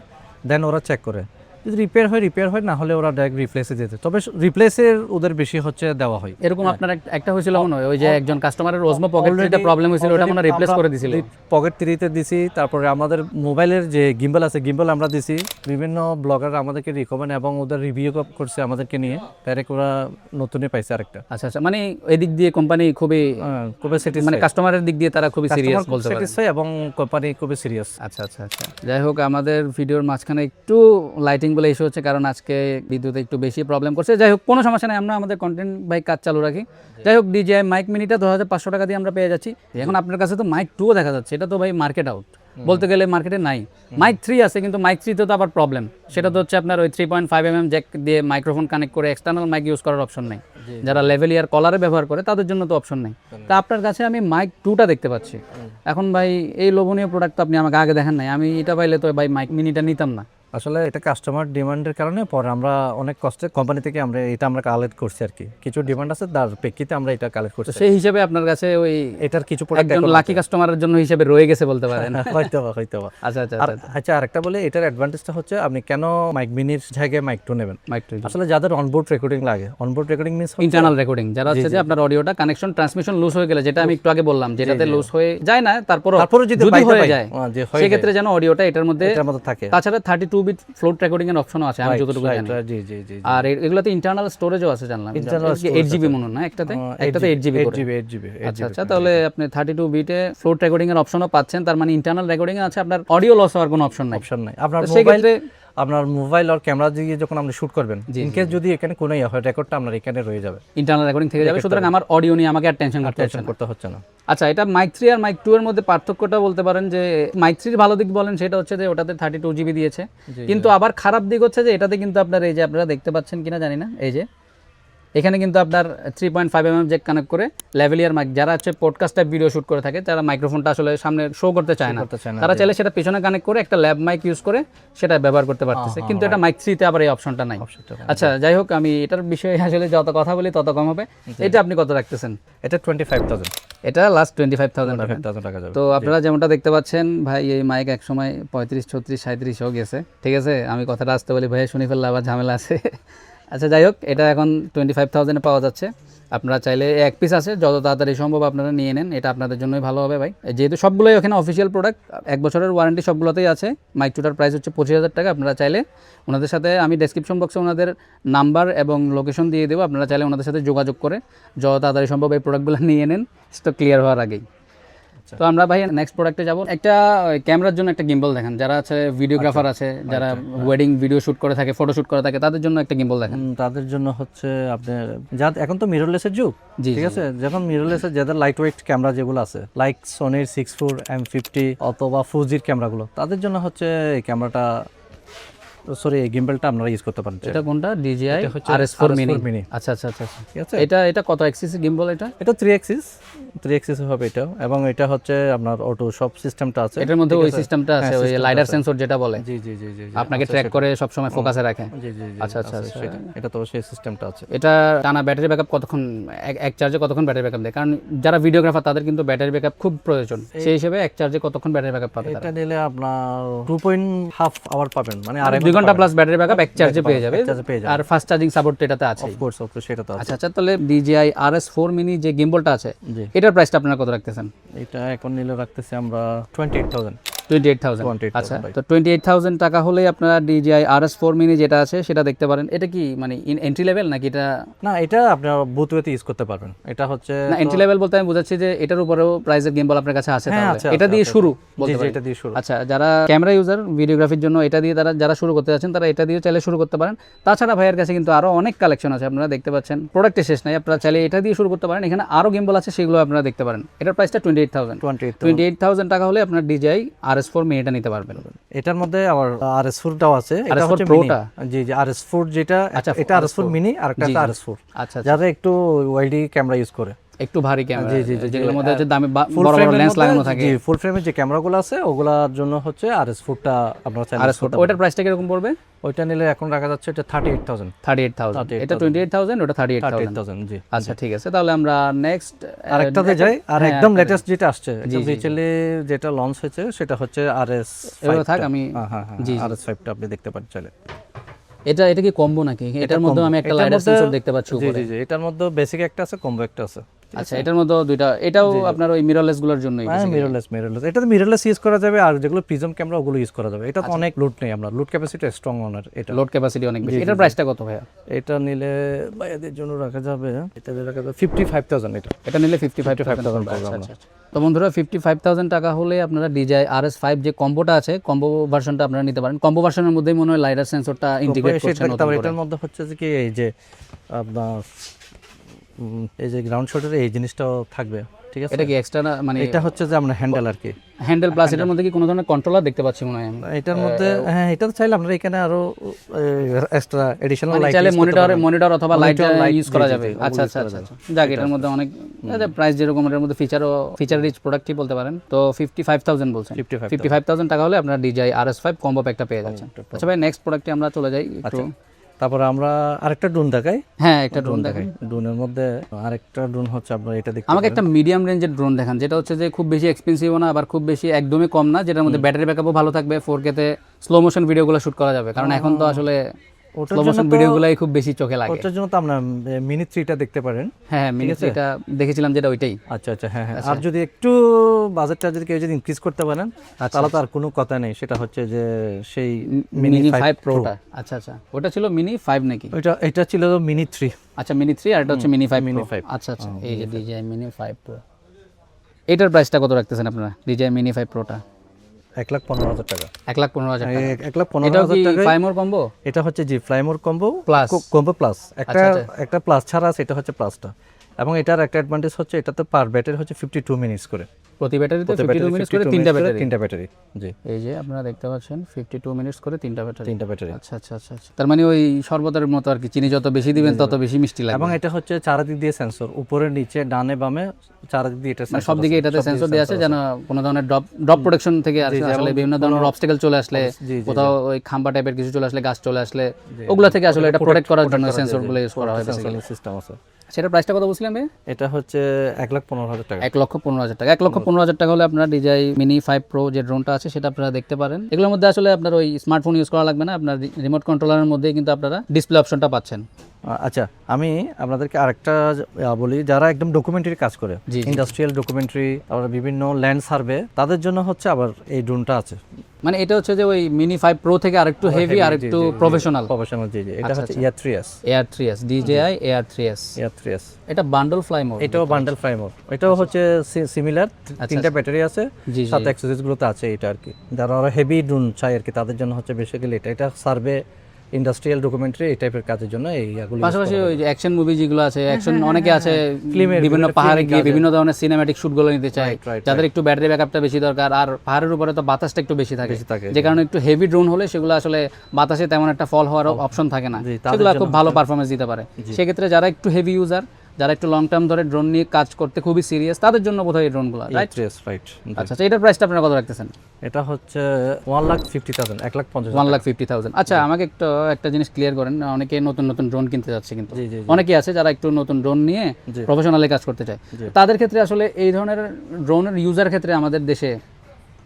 Speaker 2: দেন ওরা চেক করে, যদি রিপেয়ার হয়, না হলে ওরা ডাইরেক্ট রিপ্লেসে দিতে। তবে রিপ্লেসের ওদের বেশি হচ্ছে দেওয়া হয়।
Speaker 1: এরকম আপনার একটা হয়েছিল মনে হয়, ওই যে একজন কাস্টমারের ওজমো পকেট 3টা প্রবলেম হয়েছিল, ওটা মনে রিপ্লেস করে দিছিল।
Speaker 2: পকেট 3তে দিছি, তারপরে আমাদের মোবাইলের যে গিম্বল আছে গিম্বল আমরা দিছি। বিভিন্ন ব্লগার আমাদেরকে রিকমেন্ড এবং ওদের রিভিউ করছে আমাদেরকে নিয়ে, ডাইরেক্ট ওরা নতুনই পাইছে আরেকটা।
Speaker 1: আচ্ছা আচ্ছা, মানে এদিক দিয়ে কোম্পানি খুবই
Speaker 2: স্যাটিসফাই,
Speaker 1: মানে কাস্টমারের দিক দিয়ে তারা খুবই সিরিয়াস বলতে পারেন,
Speaker 2: স্যাটিসফাই এবং কোম্পানি খুবই সিরিয়াস।
Speaker 1: আচ্ছা আচ্ছা আচ্ছা। যাই হোক, আমাদের ভিডিওর মাঝখানে একটু লাইটিং বলে ইস্যু হচ্ছে, কারণ আজকে বিদ্যুৎ একটু বেশি প্রবলেম করছে। যাই হোক, কোনো সমস্যা নেই, আমরা আমাদের কন্টেন্ট বাই কাজ চালু রাখি। যাই হোক, DJI মাইক মিনিটা 2,500 টাকা দিয়ে আমরা পেয়ে যাচ্ছি। এখন আপনার কাছে তো মাইক 2 দেখা যাচ্ছে, এটা তো ভাই মার্কেট আউট বলতে গেলে, মার্কেটে নাই। মাইক 3 আছে, কিন্তু মাইক 3 তে তো আবার প্রবলেম, সেটা তো হচ্ছে আপনার ওই 3.5mm জ্যাক দিয়ে মাইক্রোফোন কানেক্ট করে এক্সটার্নাল মাইক ইউজ করার অপশন নেই। যারা লেভেলিয়ার কলারে ব্যবহার করে তাদের জন্য তো অপশন নেই। তা আপনার কাছে আমি মাইক 2টা দেখতে পাচ্ছি। এখন ভাই এই লোভনীয় প্রোডাক্ট তো আপনি আমাকে আগে দেখেন নাই, আমি এটা পাইলে তো ভাই মাইক মিনিটা নিতাম না।
Speaker 2: আসলে এটা কাস্টমার ডিমান্ডের কারণে পরে আমরা অনেক কষ্টে কোম্পানি থেকে আমরা কালেক্ট করছি আর কি। কিছু ডিমান্ড আছে, তার প্রেক্ষিতে আমরা এটা কালেক্ট করছি।
Speaker 1: সেই হিসেবে আপনার কাছে ওই
Speaker 2: এটার কিছু প্রোডাক্ট
Speaker 1: একজন লাকি কাস্টমারের জন্য হিসেবে রয়ে গেছে বলতে পারেন।
Speaker 2: হয়তো
Speaker 1: আচ্ছা আচ্ছা
Speaker 2: আচ্ছা। আরেকটা বলে, এটার অ্যাডভান্টেজটা হচ্ছে আপনি কেন মাইক মিনির জায়গায় মাইক 2 নেবেন।
Speaker 1: মাইক 2
Speaker 2: আসলে যাদের অনবোর্ড রেকর্ডিং লাগে, onboard recording means
Speaker 1: internal recording, যারা হচ্ছে যে আপনার অডিওটা কানেকশন ট্রান্সমিশন লুজ হয়ে গেলে, যেটা আমি একটু আগে বললাম, যেটাতে লুজ হয়ে যায় না, তারপরে যদি হয়ে যায় সেক্ষেত্রে যেন অডিওটা এটার মধ্যে
Speaker 2: থাকে।
Speaker 1: তাছাড়া 32 বিট ফ্লোট রেকর্ডিং এর অপশনও আছে, আমি যতটুকু জানি। আর এগুলাতে ইন্টারনাল স্টোরেজও আছে জানলাম, 8GB মনে হয় না, একটাতে 8GB করে। আচ্ছা আচ্ছা, তাহলে আপনি 32 বিটে ফ্লোট রেকর্ডিং এর অপশনও পাচ্ছেন, তার মানে ইন্টারনাল রেকর্ডিং আছে, আপনার অডিও লস হওয়ার কোনো অপশন নাই।
Speaker 2: আপনার মোবাইল আর ক্যামেরা দিয়ে যখন আপনি শুট করবেন, ইনকেস যদি এখানে কোনো হয়, রেকর্ডটা আপনার এখানে রয়ে যাবে,
Speaker 1: ইন্টারনাল রেকর্ডিং থেকে যাবে। সুতরাং আমার অডিও নিয়ে আমাকে আর টেনশন করতে হচ্ছে না। আচ্ছা, এটা মাইক 3 আর মাইক 2 এর মধ্যে পার্থক্যটা বলতে পারেন যে মাইক 3 এর ভালো দিক বলেন সেটা হচ্ছে যে ওটাতে 32GB দিয়েছে, কিন্তু আবার খারাপ দিক হচ্ছে যে এটাতে কিন্তু আপনার এই যে আপনারা দেখতে পাচ্ছেন কিনা জানি না, এই যে এখানে কিন্তু আপনার 3.5mm জ্যাক কানেক্ট করে লেভেলিয়ার মাইক, যারা হচ্ছে পডকাস্ট টাইপ ভিডিও শুট করে থাকে, যারা মাইক্রোফোনটা আসলে সামনে শো করতে চায় না, তারা চাইলে সেটা পিছনে কানেক্ট করে একটা ল্যাব মাইক ইউজ করে সেটা ব্যবহার করতে পারতেছে। কিন্তু এটা মাইক 3 তে আবার এই অপশনটা নাই। আচ্ছা, যাই হোক, আমি এটার বিষয়ে আসলে যত কথা বলি তত কম হবে। এটা আপনি কত রাখতেছেন?
Speaker 2: এটা 25,000,
Speaker 1: এটা লাস্ট 25,000
Speaker 2: টাকা যাবে।
Speaker 1: তো আপনারা যেমনটা দেখতে পাচ্ছেন ভাই, এই মাইক এক সময় 35, 36, 37 গেছে, ঠিক আছে। আমি কথাটা আসতে বলি ভাই, শুনি ফেললে আবার ঝামেলা আছে। আচ্ছা, যাই হোক, এটা এখন 25,000 পাওয়া যাচ্ছে। আপনারা চাইলে এক পিস আছে, যত তাড়াতাড়ি সম্ভব আপনারা নিয়ে নেন, এটা আপনাদের জন্যই ভালো হবে ভাই। যেহেতু সবগুলোই ওখানে অফিসিয়াল প্রোডাক্ট, 1 বছরের ওয়ারেন্টি সবগুলোতেই আছে। মাইক 2টার প্রাইস হচ্ছে 25,000 টাকা। আপনারা চাইলে ওনাদের সাথে, আমি ডেসক্রিপশন বক্সে ওনাদের নাম্বার এবং লোকেশন দিয়ে দেবো, আপনারা চাইলে ওনাদের সাথে যোগাযোগ করে যত তাড়াতাড়ি সম্ভব এই প্রোডাক্টগুলো নিয়ে নেন, স্টক ক্লিয়ার হওয়ার আগেই। তো আমরা ভাই নেক্সট প্রোডাক্টে যাব। একটা ক্যামেরার জন্য একটা গিম্বল দেখেন, যারা আছে ভিডিওগ্রাফার আছে, যারা ওয়েডিং ভিডিও শুট করে থাকে, ফটো শুট করে থাকে, তাদের জন্য একটা গিম্বল দেখেন।
Speaker 2: তাদের জন্য হচ্ছে আপনার এখন তো মিররলেসের যুগ, ঠিক আছে। যখন মিররলেসের যাদের লাইট ওয়েট ক্যামেরা যেগুলো আছে, লাইক সোনির 64, M50 অথবা ফুজির ক্যামেরাগুলো, তাদের জন্য হচ্ছে এই ক্যামেরাটা, সরি এই গিম্বলটা আপনারা ইউজ করতে পারেন।
Speaker 1: এটা কোনটা? DJI RS4 mini. আচ্ছা আচ্ছা আচ্ছা, ঠিক আছে। এটা কত অ্যাক্সিস গিম্বল? এটা
Speaker 2: 3 অ্যাক্সিস হবে এটা, এবং এটা হচ্ছে আপনার অটো সব সিস্টেমটা আছে
Speaker 1: এটার মধ্যে, ওই সিস্টেমটা আছে, ওই লাইডার সেন্সর যেটা বলে,
Speaker 2: জি,
Speaker 1: আপনাকে ট্র্যাক করে সব সময় ফোকাসে রাখে।
Speaker 2: জি।
Speaker 1: আচ্ছা আচ্ছা,
Speaker 2: এটা তো সেই সিস্টেমটা আছে।
Speaker 1: এটা টানা ব্যাটারি ব্যাকআপ কতক্ষণ, এক চার্জে কতক্ষণ ব্যাটারি ব্যাকআপ দেয়? কারণ যারা ভিডিওগ্রাফার তাদের কিন্তু ব্যাটারি ব্যাকআপ খুব প্রয়োজন, সেই হিসেবে এক চার্জে কতক্ষণ ব্যাটারি ব্যাকআপ পাবে?
Speaker 2: এটা নিলে আপনার 2.5 আওয়ার পাবেন, মানে
Speaker 1: 2 ঘন্টা প্লাস ব্যাটারি ব্যাকআপ এক চার্জে পেয়ে যাবে
Speaker 2: পেয়ে যাবে।
Speaker 1: আর ফাস্ট চার্জিং সাপোর্ট এটাতে আছে।
Speaker 2: অফকোর্স সেটা তো আছে।
Speaker 1: আচ্ছা আচ্ছা, তাহলে DJI RS4 মিনি যে গিম্বলটা আছে
Speaker 2: জি
Speaker 1: এটার প্রাইসটা আপনারা কত রাখতেছেন?
Speaker 2: এটা এখন নিলে রাখতেছি আমরা 28,000।
Speaker 1: 28,000। আচ্ছা, তো 28,000 টাকা হলেই আপনারা DJI RS4 মিনি যেটা আছে সেটা দেখতে পারেন। এটা কি মানে এন্ট্রি লেভেল নাকি এটা?
Speaker 2: না, এটা আপনারা বুথওয়েতে ইউজ করতে পারবেন। এটা হচ্ছে
Speaker 1: না, এন্ট্রি লেভেল বলতে আমি বোঝাচ্ছি যে এটার উপরেও প্রাইসের গিম্বল আপনার কাছে আছে,
Speaker 2: হ্যাঁ,
Speaker 1: তাহলে
Speaker 2: আছে,
Speaker 1: এটা দিয়ে শুরু
Speaker 2: জি
Speaker 1: বলতে
Speaker 2: জি
Speaker 1: পারেন।
Speaker 2: এটা দিয়ে শুরু।
Speaker 1: আচ্ছা, যারা ক্যামেরা ইউজার ভিডিওগ্রাফির জন্য এটা দিয়ে যারা শুরু করতে যাচ্ছেন তারা এটা দিয়ে চাইলে শুরু করতে পারেন। তাছাড়া ভাইয়ের কাছে কিন্তু আরো অনেক কালেকশন আছে, আপনারা দেখতে পাচ্ছেন প্রোডাক্টে শেষ নাই। আপনারা চাইলে এটা দিয়ে শুরু করতে পারেন, এখানে আরো গিম্বল আছে সেগুলো আপনারা দেখতে পারেন। এটার প্রাইসটা 28,000। 28,000 টাকা হলে আপনার DJI RS4 মিনিটা নিতে পারবেন।
Speaker 2: এটার মধ্যে আবার RS4টাও আছে। এটা
Speaker 1: RS4
Speaker 2: হচ্ছে
Speaker 1: Pro-টা?
Speaker 2: জি জি RS4 যেটা,
Speaker 1: আচ্ছা,
Speaker 2: এটা RS4 মিনি আর একটা RS4,
Speaker 1: আচ্ছা,
Speaker 2: যারা একটু ওয়াইডি ক্যামেরা ইউজ করে,
Speaker 1: একটু ভারী ক্যামেরা,
Speaker 2: জি, জি, জি,
Speaker 1: যেগুলোর মধ্যে হচ্ছে দামি
Speaker 2: ফুল
Speaker 1: বড় বড়
Speaker 2: ফ্রেমের
Speaker 1: লেন্স
Speaker 2: মধ্যে,
Speaker 1: লাগানো থাকে।
Speaker 2: জি ফুল ফ্রেমের যে ক্যামেরাগুলো আছে ওগুলার জন্য হচ্ছে RS4টা আপনারা চাইলে
Speaker 1: RS4 ওটার প্রাইসটা কিরকম পড়বে?
Speaker 2: ওইটা নিলে এখন রাখা যাচ্ছে এটা 38,000।
Speaker 1: 38,000। এটা 28,000, ওটা 38,000।
Speaker 2: 38,000 জি।
Speaker 1: আচ্ছা ঠিক আছে, তাহলে আমরা নেক্সট
Speaker 2: আরেকটাতে যাই। আর একদম লেটেস্ট যেটা আসছে, রিসেন্টলি যেটা লঞ্চ হয়েছে সেটা হচ্ছে RS5।
Speaker 1: এবার থাক আমি
Speaker 2: হ্যাঁ RS5টা আপনি দেখতে পারেন চাইলে।
Speaker 1: এটা কি কম্বো নাকি? এটার মধ্যে আমি একটা লাইডার সেন্সর দেখতে পাচ্ছি
Speaker 2: জি
Speaker 1: উপরে।
Speaker 2: জি জি এটার মধ্যে বেসিক একটা আছে, কম্বো একটা আছে।
Speaker 1: আচ্ছা, এটার মধ্যে দুইটা, এটাও আপনার ওই মিররলেস গুলোর জন্যই।
Speaker 2: হ্যাঁ মিররলেস এটাতে মিররলেস ইউজ করা যাবে, আর যেগুলো প্রিজম ক্যামেরা ওগুলো ইউজ করা যাবে। এটা তো অনেক লোড নেই, আমরা লোড ক্যাপাসিটি স্ট্রং ওনার, এটা
Speaker 1: লোড ক্যাপাসিটি অনেক বেশি। এটার প্রাইসটা কত ভাইয়া?
Speaker 2: এটা নিলে ভাইয়াদের জন্য রাখা যাবে, এটা রাখা যাবে 55,000।
Speaker 1: এটা নিলে 55,000 পাবে। আচ্ছা। তো বন্ধুরা 55,000 টাকা হলে আপনারা DJI RS5 যে কম্বোটা আছে, কম্বো ভার্সনটা আপনারা নিতে পারেন। কম্বো ভার্সনের মধ্যেই মনে হয় লাইডার সেন্সরটা ইন্টিগ্রেট করছেন নতুন করে।
Speaker 2: এটার মধ্যে হচ্ছে যে কি এই যে আপনার এই যে গ্রাউন্ড শটের এই জিনিসটাও থাকবে, ঠিক আছে?
Speaker 1: এটা কি এক্সট্রা মানে
Speaker 2: এটা হচ্ছে যে আমরা হ্যান্ডেল আর কি,
Speaker 1: হ্যান্ডেল প্লাস এটার মধ্যে কি কোনো ধরনের কন্ট্রোলার দেখতে পাচ্ছি মনে হয় আমি?
Speaker 2: এটার মধ্যে হ্যাঁ, এটা তো চাইলে আমরা এখানে আরো এক্সট্রা এডিশনাল লাইট
Speaker 1: চাইলে মনিটর অথবা লাইট ইউজ করা যাবে। আচ্ছা আচ্ছা আচ্ছা, যাক এটার মধ্যে অনেক প্রাইস যেরকম এর মধ্যে ফিচার রিচ প্রোডাক্টই বলতে পারেন। তো 55,000 বলছেন। 55,000 টাকা হলে আপনার DJI RS5 কম্বো প্যাকটা পেয়ে যাচ্ছেন। আচ্ছা ভাই, নেক্সট প্রোডাক্টে আমরা চলে যাই একটু।
Speaker 2: তারপরে আমরা আরেকটা ড্রোন দেখাই।
Speaker 1: হ্যাঁ, একটা ড্রোন দেখাই।
Speaker 2: ড্রোনের মধ্যে আরেকটা ড্রোন হচ্ছে আপনারা এটা দেখতে
Speaker 1: আমাকে একটা মিডিয়াম রেঞ্জের ড্রোন দেখান, যেটা হচ্ছে যে খুব বেশি এক্সপেন্সিভও না আবার খুব বেশি একদমই কম না, যেটার মধ্যে ব্যাটারি ব্যাকআপও ভালো থাকবে, 4K তে স্লো মোশন ভিডিওগুলো শুট করা যাবে। কারণ এখন তো আসলে স্লো মোশন ভিডিওগুলাই খুব বেশি চোখে লাগে।
Speaker 2: ওটার জন্য তো আমরা মিনি 3টা দেখতে পারেন।
Speaker 1: হ্যাঁ, মিনি 3টা দেখেছিলাম, যেটা ওইটাই।
Speaker 2: আচ্ছা আচ্ছা হ্যাঁ হ্যাঁ। আর যদি একটু বাজেটটা যদি কেউ যদি ইনক্রিজ করতে পারেন তাহলে তো আর কোনো কথা নেই, সেটা হচ্ছে যে সেই
Speaker 1: মিনি 5 প্রোটা। আচ্ছা আচ্ছা, ওটা ছিল মিনি 5 নাকি?
Speaker 2: এটা ছিল মিনি 3।
Speaker 1: আচ্ছা, মিনি 3 আর এটা হচ্ছে মিনি 5
Speaker 2: মিনি 5।
Speaker 1: আচ্ছা আচ্ছা, এই যে DJI মিনি 5 প্রো, এটার প্রাইসটা কত রাখতেছেন আপনারা DJI মিনি 5 প্রোটা?
Speaker 2: 1,15,000 টাকা।
Speaker 1: 1,15,000 টাকা।
Speaker 2: 1,15,000 টাকা।
Speaker 1: Fly More combo?
Speaker 2: এটা হচ্ছে জি Fly More combo
Speaker 1: plus.
Speaker 2: Combo plus একটা প্লাস ছাড়া আছে, এটা হচ্ছে প্লাসটা। এবং এটার একটা অ্যাডভান্টেজ হচ্ছে এটাতে পার ব্যাটারি হচ্ছে 52 মিনিটস করে,
Speaker 1: প্রতি ব্যাটারিতে 52 মিনিটস করে তিনটা
Speaker 2: ব্যাটারি। জি
Speaker 1: এই যে আপনারা দেখতে পাচ্ছেন 52 মিনিটস করে তিনটা ব্যাটারি।
Speaker 2: আচ্ছা
Speaker 1: আচ্ছা আচ্ছা আচ্ছা, তার মানে ওই শরবতের মতো আর কি, চিনি যত বেশি দিবেন তত বেশি মিষ্টি লাগবে।
Speaker 2: এবং এটা হচ্ছে চারদিক দিয়ে সেন্সর, উপরে নিচে ডানে বামে চারদিক দিয়ে এটা
Speaker 1: সব দিকে এটাতে সেন্সর দেওয়া আছে, যেন কোনো ধরনের ড্রপ প্রোটেকশন থেকে আসলে বিভিন্ন ধরনের অবস্টাকেল চলে আসলে, কোথাও ওই খাম্বা টাইপের কিছু চলে আসলে, গাছ চলে আসলে, ওগুলা থেকে আসলে এটা প্রোটেক্ট করার জন্য সেন্সরগুলো ইউজ করা হয় বেসিক্যালি।
Speaker 2: সিস্টেম আছে।
Speaker 1: সেটার প্রাইসটা কত বলছিলাম?
Speaker 2: এটা হচ্ছে 1,15,000 টাকা।
Speaker 1: 1,15,000 টাকা। 1,15,000 টাকা হলে আপনার DJI মিনি 5 প্রো যে ড্রোনটা আছে সেটা আপনারা দেখতে পারেন। এগুলোর মধ্যে আসলে আপনার ওই স্মার্টফোন ইউজ করা লাগবে না, আপনার রিমোট কন্ট্রোলারের মধ্যেই কিন্তু আপনারা ডিসপ্লে অপশনটা পাচ্ছেন।
Speaker 2: আচ্ছা, আমি আপনাদেরকে আরেকটা বলি, যারা একদম ডকুমেন্টারি কাজ করে, ইন্ডাস্ট্রিয়াল ডকুমেন্টারি, আবার বিভিন্ন ল্যান্ড সার্ভে, তাদের জন্য হচ্ছে আবার এই ড্রোনটা আছে।
Speaker 1: মানে এটা হচ্ছে যে ওই মিনি 5 প্রো থেকে আরেকটু হেভি আর একটু প্রফেশনাল।
Speaker 2: জি জি, এটা হচ্ছে Air3s
Speaker 1: DJI Air3s। এটা বান্ডল ফ্লাই মোড।
Speaker 2: এটাও বান্ডেল ফ্লাই মোড, এটাও হচ্ছে সিমিলার, তিনটা ব্যাটারি আছে, সাথে অ্যাক্সেসরিজ গুলোতে আছে এটা আর কি। যারা হেভি ড্রোন চাই আর কি তাদের জন্য হচ্ছে বেসিক্যালি এটা সার্ভে, ইন্ডাস্ট্রিয়াল ডকুমেন্টারি এই টাইপের কাজের জন্য এইগুলো।
Speaker 1: পাশাপাশি ওই যে অ্যাকশন মুভি যেগুলো আছে, অ্যাকশন অনেকে আছে বিভিন্ন পাহাড়ে গিয়ে বিভিন্ন ধরনের সিনেম্যাটিক শুটগুলো নিতে চায়, যাদের একটু ব্যাটারি ব্যাকআপটা বেশি দরকার, আর পাহাড়ের উপরে তো বাতাসটা একটু বেশি থাকে, যে কারণে একটু হেভি ড্রোন হলে সেগুলো আসলে বাতাসে তেমন একটা ফল হওয়ার অপশন থাকে না, সেগুলো খুব ভালো পারফরমেন্স দিতে পারে। সেক্ষেত্রে যারা একটু হেভি ইউজার, যারা একটু লং টার্ম ধরে ড্রোন নিয়ে কাজ করতে খুবই সিরিয়াস, তাদের জন্য বোধহয় এই ড্রোনগুলো, রাইট? আচ্ছা, এটার প্রাইসটা আপনারা কত রাখতেছেন?
Speaker 2: এটা হচ্ছে 1,50,000,
Speaker 1: 1,50,000। আচ্ছা, আমাকে একটা জিনিস ক্লিয়ার করেন, অনেকে নতুন নতুন ড্রোন কিনতে যাচ্ছে, কিন্তু অনেকেই আছে যারা একটু নতুন ড্রোন নিয়ে প্রফেশনালি কাজ করতে চায়, তাদের ক্ষেত্রে আসলে এই ধরনের ড্রোনের ইউজার ক্ষেত্রে আমাদের দেশে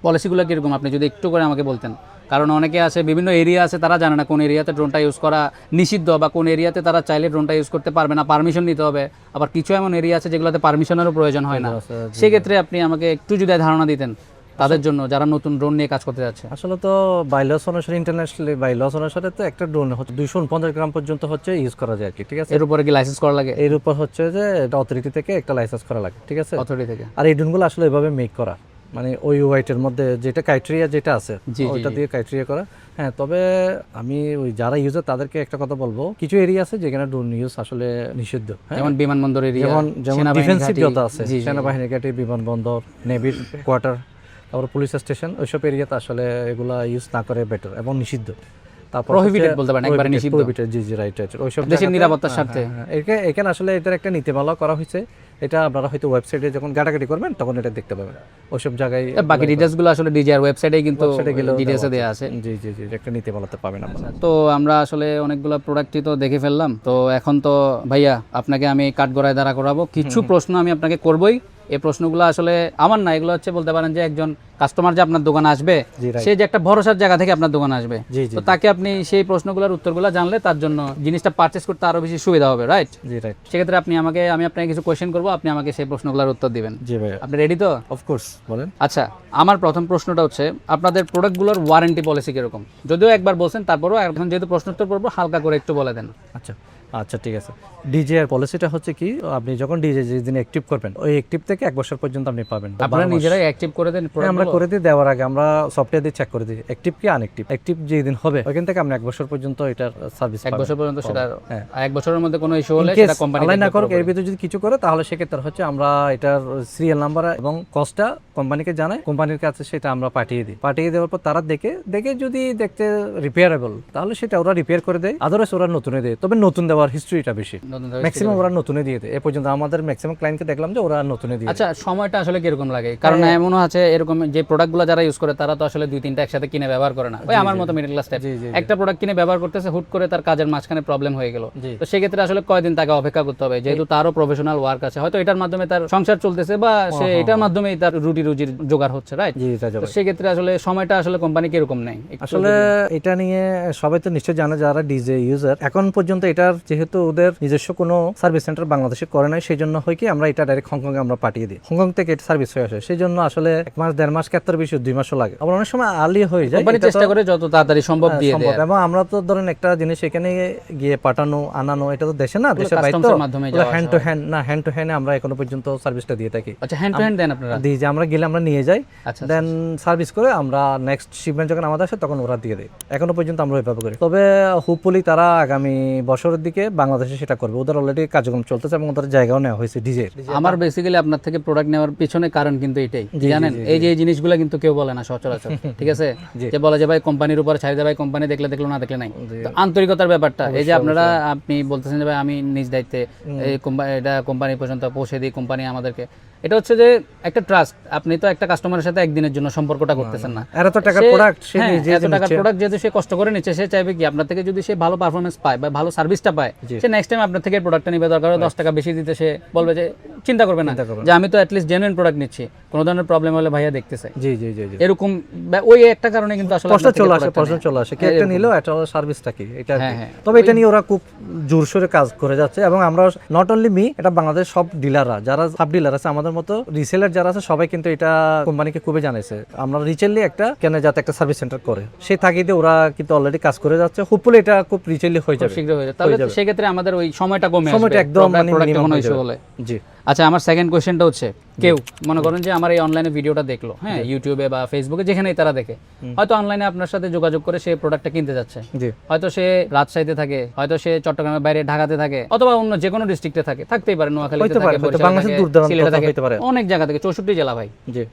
Speaker 1: পলিসিগুলো কিরকম, আপনি যদি একটু করে আমাকে বলতেন কারণ অনেকে আছে বিভিন্ন এরিয়া আছে তারা জানে না কোন এরিয়াতে ড্রোনটা ইউজ করা নিষিদ্ধ বা কোন এরিয়াতে তারা চাইলে ড্রোনটা ইউজ করতে পারবে না, পারমিশন নিতে হবে। আবার কিছু এমন এরিয়া আছে যেগুলোতে পারমিশনেরও প্রয়োজন হয় না। সেক্ষেত্রে আপনি আমাকে একটু যদি ধারণা দিতেন তাদের জন্য যারা নতুন ড্রোন নিয়ে কাজ করতে যাচ্ছে।
Speaker 2: আসলে তো বাইলস অনুসারে ইন্টারন্যাশনালি বাইলস অনুসারে তো একটা ড্রোন হচ্ছে 249 গ্রাম পর্যন্ত হচ্ছে ইউজ করা যায় আর কি, ঠিক আছে।
Speaker 1: এর উপরে কি লাইসেন্স করা লাগে?
Speaker 2: এর উপর হচ্ছে যে এটা অথরিটি থেকে একটা লাইসেন্স করা লাগে, ঠিক আছে।
Speaker 1: অথরিটি থেকে।
Speaker 2: আর এই ড্রোনগুলো আসলে এভাবে মেক করা, মানে ওই ওয়াইটের মধ্যে যেটা ক্রাইটেরিয়া যেটা আছে ওইটা দিয়ে ক্রাইটেরিয়া করা। হ্যাঁ, তবে আমি ওই যারা ইউজার তাদেরকে একটা কথা বলবো, কিছু এরিয়া আছে যেখানে ড্রোন ইউজ আসলে নিষিদ্ধ,
Speaker 1: যেমন বিমানবন্দর এরিয়া,
Speaker 2: যেমন ডিফেন্সিভ যত আছে, সেনাবাহিনী ঘাঁটি, বিমানবন্দর, নেভির কোয়ার্টার, তারপর পুলিশ স্টেশন, ওইসব এরিয়াতে আসলে এগুলা ইউজ না করে বেটার এবং নিষিদ্ধ। তারপর
Speaker 1: প্রহিবিটেড বলতে পারেন, একবারে নিষিদ্ধ।
Speaker 2: প্রহিবিটেড, জি জি, রাইট রাইট। ওইসব
Speaker 1: দেশের নিরাপত্তার স্বার্থে
Speaker 2: এখানে আসলে এটার একটা নীতিমালা করা হয়েছে। এটা আপনারা হয়তো ওয়েবসাইটে যখন ঘাটাঘাটি করবেন তখন এটা দেখতে পাবেন। ওইসব জায়গায়
Speaker 1: বাকি ডিটেইলস গুলো আসলে ডিজিআর ওয়েবসাইটে কিন্তু ডিটেইলসে দেয়া আছে।
Speaker 2: জি জি জি, একটা নীতিমালাতে পাবেন আপনারা।
Speaker 1: তো আমরা আসলে অনেকগুলো প্রোডাক্টই তো দেখে ফেললাম। তো এখন তো ভাইয়া আপনাকে আমি কাঠগড়ায় দাঁড়া করাবো, কিছু প্রশ্ন আমি আপনাকে করবই। এই প্রশ্নগুলো আসলে আমার না, এগুলো হচ্ছে বলতে পারেন যে একজন কাস্টমার যে আপনার দোকানে আসবে সে যে একটা ভরসার জায়গা থেকে আপনার দোকানে আসবে, তো তাকে আপনি সেই প্রশ্নগুলোর উত্তরগুলো জানলে তার জন্য জিনিসটা পারচেজ করতে আরো বেশি সুবিধা হবে, রাইট?
Speaker 2: জি রাইট।
Speaker 1: সেক্ষেত্রে আমি আপনাকে কিছু কোয়েশ্চেন করবো, আপনি আমাকে সেই প্রশ্নগুলোর উত্তর দিবেন।
Speaker 2: জি ভাই,
Speaker 1: আপনি রেডি তো?
Speaker 2: অফকোর্স, বলেন।
Speaker 1: আচ্ছা, আমার প্রথম প্রশ্নটা হচ্ছে আপনাদের প্রোডাক্টগুলোর ওয়ারেন্টি পলিসি কিরকম? যদিও একবার বলছেন, তারপরও এখন যেহেতু প্রশ্নোত্তর পড়বো হালকা করে একটু বলে দেন।
Speaker 2: আচ্ছা আচ্ছা, ঠিক আছে। ডিজেআর পলিসিটা হচ্ছে কি, আপনি যখন ডিজে যেদিন অ্যাক্টিভ করবেন ওই অ্যাক্টিভ থেকে 1 বছর পর্যন্ত আপনি পাবেন।
Speaker 1: আপনারা নিজেরাই অ্যাক্টিভ করে দেন?
Speaker 2: আমরা করে দিই, দেওয়ার আগে আমরা সফটওয়্যার দিয়ে চেক করে দিই অ্যাক্টিভ কি আনঅ্যাক্টিভ। অ্যাক্টিভ যেদিন হবে ওইখান থেকে আপনি 1 বছর পর্যন্ত এটার সার্ভিস
Speaker 1: 1 বছর পর্যন্ত সেটা 1 বছরের মধ্যে কোনো ইস্যু হলে সেটা কোম্পানি
Speaker 2: অনলাইন না করুক, এর ভিতরে যদি কিছু করে তাহলে সেক্ষেত্রে হচ্ছে আমরা এটার সিরিয়াল নাম্বার এবং কস্টটা কোম্পানিকে জানাই, কোম্পানির কাছে সেটা আমরা পাঠিয়ে দিই। পাঠিয়ে দেওয়ার পর তারা দেখে যদি দেখতে রিপেয়ারেবল তাহলে সেটা ওরা রিপেয়ার করে দেয়, আদারওয়াইজ ওরা নতুনে দেয়। তবে নতুন দেওয়ার হিস্ট্রিটা বেশি, ম্যাক্সিমাম ওরা নতুনে দিয়ে দেয়। এ পর্যন্ত আমাদের ম্যাক্সিমাম ক্লায়েন্টকে দেখলাম যে ওরা নতুনে দিয়ে।
Speaker 1: আচ্ছা, সময়টা আসলে কিরকম লাগে? কারণ এমনও আছে এরকম যে প্রোডাক্টগুলো যারা ইউজ করে তারা তো আসলে 2-3টা একসাথে কিনে ব্যবহার করে না। ওই আমার মতো মিডল ক্লাস টাইপ একটা প্রোডাক্ট কিনে ব্যবহার করতেছে, হুট করে তার কাজের মাঝখানে প্রবলেম হয়ে গেল, তো সেক্ষেত্রে আসলে কয়দিন তাকে অপেক্ষা করতে হবে? যেহেতু তারও প্রফেশনাল ওয়ার্ক আছে, হয়তো এটার মাধ্যমে তার সংসার চলতেছে বা সে এটার মাধ্যমেই তার রুজির জোগাড় হচ্ছে, রাইট? তো সেক্ষেত্রে আসলে সময়টা আসলে কোম্পানি কিরকম নেয়?
Speaker 2: আসলে এটা নিয়ে সবাই তো নিশ্চয় জানে যারা ডিজে ইউজার, এখন পর্যন্ত এটার যেহেতু ওদের নিজস্ব কোনো সার্ভিস সেন্টার বাংলাদেশে করে নাই, সেই জন্য হয় কি আমরা এটা ডাইরেক্ট হংকং এ আমরা পাঠিয়ে দিই। হংকং থেকে এটা সার্ভিস হয়ে আসে, সেই জন্য আসলে 1 মাস 1.5 মাস ক্ষেত্রে বেশি 2 মাসও লাগে। আবার অনেক সময় আর্লি হয়ে যায়,
Speaker 1: কোম্পানি চেষ্টা করে যত তাড়াতাড়ি সম্ভব দিয়ে দেয়।
Speaker 2: এবং আমরা তো ধরেন একটা জিনিস এখানে গিয়ে পাঠানো আনানো, এটা তো দেশে না, দেশের বাইরে তো হ্যান্ড টু হ্যান্ড না, হ্যান্ড টু হ্যান্ড আমরা এখনো পর্যন্ত সার্ভিসটা দিয়ে থাকি।
Speaker 1: আচ্ছা, হ্যান্ড টু হ্যান্ড দেন আপনারা?
Speaker 2: দিই, যে আমরা গেলে আমরা নিয়ে যাই, দেন সার্ভিস করে আমরা নেক্সট শিপমেন্ট যখন আমাদের আসে তখন ওরা দিয়ে দেয়। এখনো পর্যন্ত আমরা ওইভাবে করি। তবে হোপফুলি তারা আগামী বছরের দিকে বাংলাদেশে সেটা করবে। ওদের অলরেডি কার্যক্রম চলতেছে এবং ওদের জায়গাও নেওয়া হয়েছে ডিজে।
Speaker 1: আমার বেসিক্যালি আপনার থেকে প্রোডাক্ট নেওয়ার পিছনে কারণ কিন্তু এটাই, জানেন? এই যে জিনিসগুলো কিন্তু কেউ বলে না সচরাচর, ঠিক আছে? যে বলে যে ভাই কোম্পানির উপর ছাড়ি দেয়, ভাই কোম্পানি দেখলো না দেখলে নাই। তো আন্তরিকতার ব্যাপারটা এই যে আপনি বলতেছেন যে ভাই আমি নিজ দায়িত্বে এই এটা কোম্পানি পর্যন্ত পৌঁছে দিই, কোম্পানি আমাদেরকে, এটা হচ্ছে যে একটা ট্রাস্ট। আপনি তো একটা কাস্টমারের সাথে একদিনের জন্য সম্পর্কটা করতেছেন না।
Speaker 2: এত টাকার প্রোডাক্ট,
Speaker 1: এত টাকার প্রোডাক্ট যেহেতু সে কষ্ট করে নিচ্ছে, সে চাইবে কি আপনার থেকে যদি সে ভালো পারফরমেন্স পায় বা ভালো সার্ভিসটা পায়, সে নেক্সট টাইম আপনার থেকে প্রোডাক্টটা নিবে। দরকার 10 টাকা বেশি দিতে সে বলবে যে চিন্তা করবে না যে আমি তো অ্যাটলিস্ট জেনুইন প্রোডাক্ট নিচ্ছি, কোনো ধরনের প্রবলেম হলে ভাইয়া দেখতেছে।
Speaker 2: জি জি জি,
Speaker 1: এরকম ওই একটা কারণে কিন্তু আসলে
Speaker 2: প্রশ্ন চলে আসে কি একটা নিলো এটা সার্ভিসটা কি এটা। তবে এটা নিয়ে ওরা খুব জোরসোরে কাজ করে যাচ্ছে এবং আমরা নট অনলি মি, এটা বাংলাদেশ সব ডিলাররা যারা সাব ডিলার আছে আমাদের মতো রিসেলার যারা আছে সবাই কিন্তু এটা কোম্পানিকে খুবই জানাইছে। আমরা রিচেলি একটা কেন যাতে একটা সার্ভিস সেন্টার করে সেই তাগিদে ওরা কিন্তু অলরেডি কাজ করে যাচ্ছে। হোপফুলি এটা খুব রিচেলি হয়ে যাবে,
Speaker 1: শীঘ্র হয়ে যাবে। তাহলে সেই ক্ষেত্রে আমাদের ওই সময়টা কমে আসবে,
Speaker 2: সময়টা একদম মানে
Speaker 1: কোনো ইস্যু হলে। জি। আচ্ছা, আমার সেকেন্ড কোশ্চেনটা হচ্ছে, কেউ মনে করেন যে আমার এই অনলাইনে ভিডিওটা দেখলো, হ্যাঁ, ইউটিউবে বা ফেসবুকে যেখানেই তারা দেখে, হয়তো অনলাইনে আপনার সাথে যোগাযোগ করে সে প্রোডাক্টটা কিনতে যাচ্ছে। হয়তো সে রাজশাহীতে থাকে, হয়তো সে চট্টগ্রামের বাইরে ঢাকাতে থাকে, অথবা অন্য যে কোনো ডিস্ট্রিক্টে থাকে, থাকতেই পারে, নোয়াখালীতে থাকে, সিলেটে থাকে, অনেক জায়গা থেকে, 64 জেলা ভাই,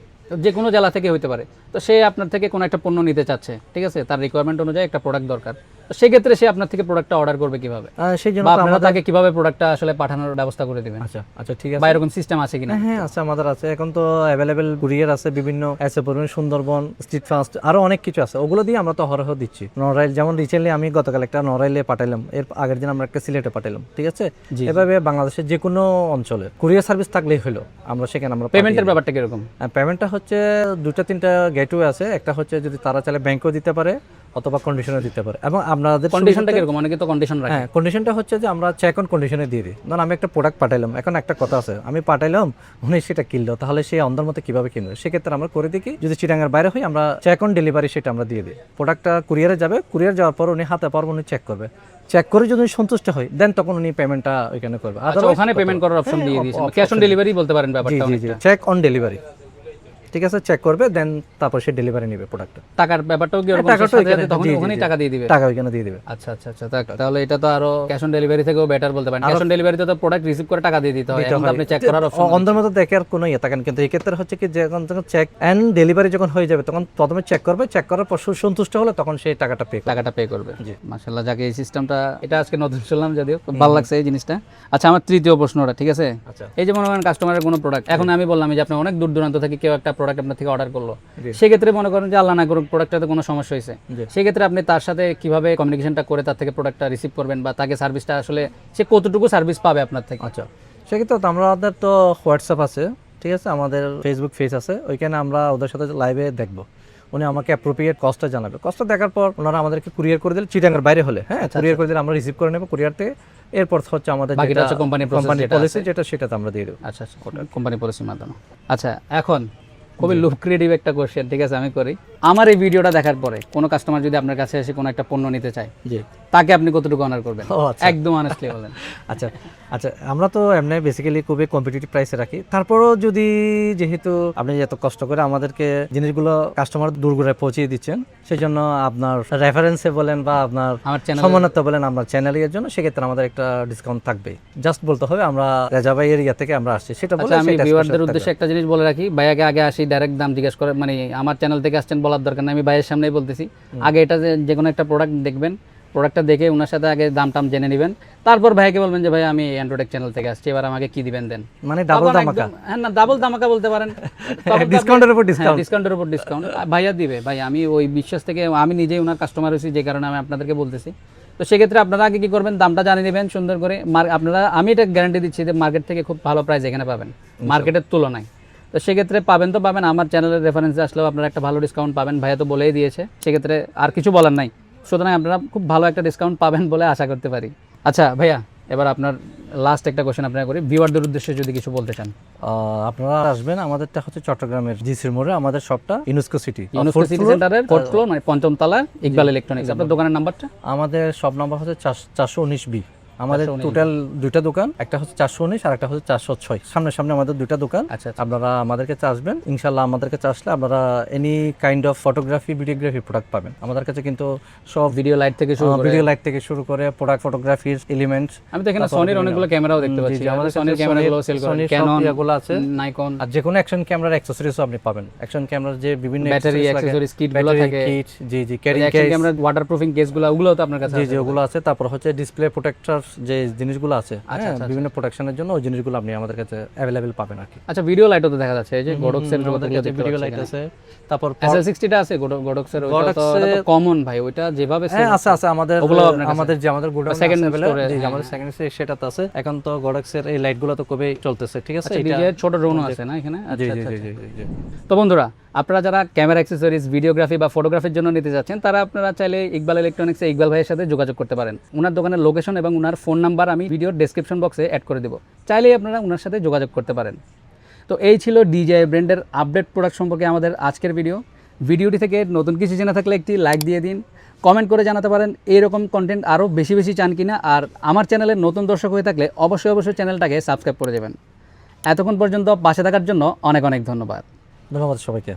Speaker 1: যে কোনো জেলা থেকে হইতে পারে। তো সে আপনার থেকে কোনো একটা পণ্য নিতে চাচ্ছে, ঠিক আছে? তার রিকোয়ারমেন্ট অনুযায়ী একটা প্রোডাক্ট দরকার, তো সেক্ষেত্রে সে আপনার থেকে প্রোডাক্টটা অর্ডার করবে কিভাবে,
Speaker 2: সেই জন্য
Speaker 1: বা
Speaker 2: তো
Speaker 1: আপনারা তাকে কিভাবে প্রোডাক্টটা আসলে পাঠানোর ব্যবস্থা করে দিবেন?
Speaker 2: আচ্ছা আচ্ছা ঠিক আছে।
Speaker 1: বা এরকম সিস্টেম আছে কিনা?
Speaker 2: হ্যাঁ আছে, আমাদের আছে, এখন তো অ্যাভেলেবেল কুরিয়ার আছে বিভিন্ন, আছে পরিমাণ সুন্দরবন, স্ট্রিট ফাস্ট, আরো অনেক কিছু আছে, ওগুলো দিয়ে আমরা তো হরহ দিচ্ছি। নড়াইল যেমন রিসেন্টলি আমি গতকাল একটা নড়াইলে পাঠালাম, এর আগের দিন আমরা একটা সিলেটে পাঠালাম, ঠিক আছে। এভাবে বাংলাদেশের যে কোনো অঞ্চলে কুরিয়ার সার্ভিস থাকলেই হলো, আমরা সেখানে আমরা
Speaker 1: পেমেন্টের ব্যাপারটা কিরকম?
Speaker 2: পেমেন্টটা হচ্ছে 2-3টা গেটওয়ে আছে, একটা হচ্ছে যদি তারা চাইলে ব্যাংকেও দিতে পারে অথবা কন্ডিশনে দিতে পারে। এবং আপনাদের
Speaker 1: কন্ডিশনটা কিরকম? অনেকে তো কন্ডিশন রাখে।
Speaker 2: হ্যাঁ, কন্ডিশনটা হচ্ছে যে আমরা চেক অন কন্ডিশনে দিয়ে দিই। ধরুন আমি একটা প্রোডাক্ট পাঠাইলাম, এখন একটা কথা আছে, আমি পাঠাইলাম, উনি সেটা কিনলো, তাহলে সে অন্ধের মতো কিভাবে কিনবে? সেক্ষেত্রে আমরা করে দিই কি, যদি চিটাঙ্গার বাইরে হই আমরা চেক অন ডেলিভারি সেটা আমরা দিয়ে দিই। প্রোডাক্টটা কুরিয়ারে যাবে, কুরিয়ার যাওয়ার পর উনি হাতে পারবো, উনি চেক করবে, চেক করে যদি সন্তুষ্ট হয় দেন তখন উনি পেমেন্টটা ওইখানে করবে।
Speaker 1: আচ্ছা, ওখানে পেমেন্ট করার অপশন দিয়ে দিয়েছেন, ক্যাশ অন ডেলিভারি বলতে পারেন ব্যাপারটা।
Speaker 2: চেক অন ডেলিভারি, ঠিক আছে, চেক করবে দেন তারপর সে ডেলিভারি নেবে প্রোডাক্টটা।
Speaker 1: টাকার ব্যাপারটাও কি এরকম?
Speaker 2: টাকাটা
Speaker 1: তখন ওখানেই টাকা দিয়ে দিবে?
Speaker 2: টাকা ওইখানে দিয়ে দিবে।
Speaker 1: আচ্ছা আচ্ছা আচ্ছা, তাহলে এটা তো আরো ক্যাশ অন ডেলিভারি থেকেও বেটার বলতে পারেন। ক্যাশ অন ডেলিভারিতে তো প্রোডাক্ট রিসিভ করে টাকা দিয়ে দিতে হয়, এখন তো আপনি চেক করার অপশন
Speaker 2: অন্ধের মতো দেখে আর কোনো ইয়ে থাকেন। কিন্তু এই ক্ষেত্রে হচ্ছে কি, যখন চেক এন্ড ডেলিভারি যখন হয়ে যাবে তখন প্রথমে চেক করবে, চেক করার পর সন্তুষ্ট হলে তখন সেই টাকাটা পে
Speaker 1: করবে। মাশাআল্লাহ, যাকে এই সিস্টেমটা, এটা আজকে নতুন শুনলাম, যদিও খুব ভালো লাগছে এই জিনিসটা। আচ্ছা, আমার তৃতীয় প্রশ্নটা, ঠিক আছে, এই যে মনে করেন কাস্টমারের কোনো প্রোডাক্ট, এখন আমি বললাম যে আপনি অনেক দূর দূরান্ত থেকে কেউ একটা প্রোডাক্ট আপনার থেকে অর্ডার করলো, সেক্ষেত্রে মনে করেন যে আল্লাহ না করুক প্রোডাক্টটাতে কোনো সমস্যা হয়েছে, সেক্ষেত্রে আপনি তার সাথে কিভাবে কমিউনিকেশনটা করে তার থেকে প্রোডাক্টটা রিসিভ করবেন, বা তাকে সার্ভিসটা আসলে সে কতটুকু সার্ভিস পাবে আপনার থেকে?
Speaker 2: আচ্ছা, সেক্ষেত্রে তো আমাদের তো হোয়াটসঅ্যাপ আছে, ঠিক আছে, আমাদের ফেসবুক পেজ আছে, ওইখানে আমরা ওদের সাথে লাইভে দেখবো, উনি আমাকে অ্যাপ্রোপ্রিয়েট কস্টটা জানাবে, কস্টটা দেখার পর ওনারা আমাদেরকে কুরিয়ার করে দিলে, চিটাঙ্গার বাইরে হলে হ্যাঁ কুরিয়ার করে দিলে আমরা রিসিভ করে নেবো কুরিয়ার থেকে, এরপর হচ্ছে আমাদের
Speaker 1: কোম্পানি
Speaker 2: পলিসি যেটা সেটাতে আমরা দিয়ে দেবো।
Speaker 1: আচ্ছা আচ্ছা, কোম্পানি পলিসির মাধ্যমে। আচ্ছা, এখন খুবই লুক্রেটিভ একটা কোশ্চেন, ঠিক আছে, আমি করি। আমার এই ভিডিওটা দেখার পরে কোনো কাস্টমার যদি আপনার কাছে এসে কোনো একটা পণ্য নিতে চায়, জি, তাকে আপনি কতটুকু অনার করবেন? একদম অনেস্টলি বলেন।
Speaker 2: আচ্ছা আচ্ছা, আমরা তো এমনি বেসিক্যালি খুবই কম্পিটিটিভ প্রাইসে রাখি, তারপরও যদি, যেহেতু আপনি এত কষ্ট করে আমাদেরকে জিনিসগুলো কাস্টমার দূরগোড়ায় পৌঁছিয়ে দিচ্ছেন, সেই জন্য আপনার রেফারেন্সে বলেন বা আপনার সমন্বয়তা বলেন আমরা চ্যানেলের জন্য, সেক্ষেত্রে আমাদের একটা ডিসকাউন্ট থাকবে। জাস্ট বলতে হবে আমরা রেজা ভাই এরিয়া থেকে আমরা আসছি, সেটা বলে।
Speaker 1: আমি ভিউয়ারদের উদ্দেশ্যে একটা জিনিস বলে রাখি, ভাইয়াকে আগে আসি ডাইরেক্ট দাম জিজ্ঞেস করে, মানে আমার চ্যানেল থেকে আসছেন বলার দরকার নেই, আমি ভাইয়ের সামনেই বলতেছি, আগে এটা যে কোনো একটা প্রোডাক্ট দেখবেন, প্রোডাক্টটা দেখে ওনার সাথে আগে দাম টাম জেনে নেবেন, তারপর ভাইকে বলবেন যে ভাই আমি অ্যান্ড্রয়েড চ্যানেল থেকে আসছি, এবার আমাকে কি দিবেন দেন।
Speaker 2: মানে ডাবল ধামাকা?
Speaker 1: হ্যাঁ, না ডাবল ধামাকা বলতে পারেন,
Speaker 2: ডিসকাউন্টের উপর
Speaker 1: ডিসকাউন্ট ভাইয়া দিবে। ভাই আমি ওই বিশ্বাস থেকে, আমি নিজেই ওনার কাস্টমার হয়েছি, যে কারণে আমি আপনাদেরকে বলতেছি। তো সেক্ষেত্রে আপনারা আগে কি করবেন, দামটা জানিয়ে নেবেন সুন্দর করে। আপনারা, আমি এটা গ্যারান্টি দিচ্ছি যে মার্কেট থেকে খুব ভালো প্রাইস এখানে পাবেন মার্কেটের তুলনায়। তো সেক্ষেত্রে পাবেন তো পাবেন, আমার চ্যানেলের রেফারেন্সে আসলেও আপনারা একটা ভালো ডিসকাউন্ট পাবেন, ভাইয়া তো বলেই দিয়েছে, সেক্ষেত্রে আর কিছু বলার নাই। সুতরাং আপনারা খুব ভালো একটা ডিসকাউন্ট পাবেন বলে আশা করতে পারি। আচ্ছা ভাইয়া, এবার আপনার লাস্ট একটা কোশ্চেন আপনারা করি, ভিউয়ারদের উদ্দেশ্যে যদি কিছু বলতে চান।
Speaker 2: আপনারা আসবেন, আমাদেরটা হচ্ছে চট্টগ্রামের জিসির মোড়ে, আমাদের শপটা ইউনেস্কো সিটি
Speaker 1: সেন্টারের 4th ফ্লোর, মানে 5ম তলা, ইকবাল ইলেকট্রনিক্স। আপনার দোকানের নাম্বারটা?
Speaker 2: আমাদের শপ নাম্বার হচ্ছে 419B। আমাদের টোটাল দুইটা দোকান, একটা হচ্ছে 419 আর একটা হচ্ছে 406। সামনে সামনে আমাদের দুইটা দোকান।
Speaker 1: আচ্ছা,
Speaker 2: আপনারা আমাদেরকে আসবেন, ইনশাআল্লাহ আমাদের কাছে আসলে আপনারা any kind of photography, videography product পাবেন আমাদের কাছে। কিন্তু সব
Speaker 1: ভিডিও লাইট থেকে শুরু করে
Speaker 2: প্রোডাক্ট ফটোগ্রাফির এলিমেন্টস,
Speaker 1: আমি তো এখানে সনির অনেকগুলো ক্যামেরাও দেখতে পাচ্ছি, আমাদের সনির ক্যামেরাগুলো সেল করেন, ক্যানন এগুলো আছে, নাইকন,
Speaker 2: আর যে কোনো অ্যাকশন ক্যামেরার অ্যাকসেসরিজও আপনি পাবেন। অ্যাকশন ক্যামেরার যে বিভিন্ন
Speaker 1: ব্যাটারি অ্যাকসেসরিজ কিটগুলো থাকে,
Speaker 2: জি জি, ক্যারিং কেস,
Speaker 1: অ্যাকশন ক্যামেরার ওয়াটারপ্রুফিং কেসগুলো, ওগুলোও তো আপনার কাছে আছে?
Speaker 2: জি জি, ওগুলো আছে। তারপর হচ্ছে ডিসপ্লে প্রোটেক্টর যে জিনিসগুলো আছে, বিভিন্ন প্রোটেকশনের জন্য ওই জিনিসগুলো আপনি আমাদের কাছে अवेलेबल পাবেন আর কি।
Speaker 1: আচ্ছা, ভিডিও লাইটও তো দেখা যাচ্ছে, এই যে গোডক্সের
Speaker 2: ভিডিও লাইট আছে, তারপর
Speaker 1: SL60 টা আছে গোডক্সের, ওটা তো কমন ভাই, ওইটা যেভাবে
Speaker 2: আছে আছে আমাদের যে আমাদের গোডক্স
Speaker 1: সেকেন্ড
Speaker 2: জি, আমাদের সেকেন্ড সেটাতে আছে। এখন তো গোডক্সের এই লাইটগুলো তো খুবই চলতেছে, ঠিক আছে।
Speaker 1: এটা ছোট ড্রোনও আছে না এখানে?
Speaker 2: জি জি জি জি।
Speaker 1: তো বন্ধুরা, আপনারা যারা ক্যামেরা অ্যাকসেসরিজ, ভিডিওগ্রাফি বা ফটোগ্রাফির জন্য নিতে যাচ্ছেন, তারা আপনারা চাইলে ইকবাল ইলেকট্রনিক্সে ইকবাল ভাইয়ের সাথে যোগাযোগ করতে পারেন। ওনার দোকানের লোকেশন এবং ওনার ফোন নাম্বার আমি ভিডিওর ডেসক্রিপশন বক্সে অ্যাড করে দেবো, চাইলেই আপনারা ওনার সাথে যোগাযোগ করতে পারেন। তো এই ছিল DJI ব্র্যান্ডের আপডেট প্রোডাক্ট সম্পর্কে আমাদের আজকের ভিডিওটি থেকে নতুন কিছু জেনে থাকলে একটি লাইক দিয়ে দিন, কমেন্ট করে জানাতে পারেন এইরকম কন্টেন্ট আরও বেশি বেশি চান কিনা, আর আমার চ্যানেলের নতুন দর্শক হয়ে থাকলে অবশ্যই চ্যানেলটাকে সাবস্ক্রাইব করে দেবেন। এতক্ষণ পর্যন্ত পাশে থাকার জন্য অনেক অনেক ধন্যবাদ
Speaker 2: সবাইকে।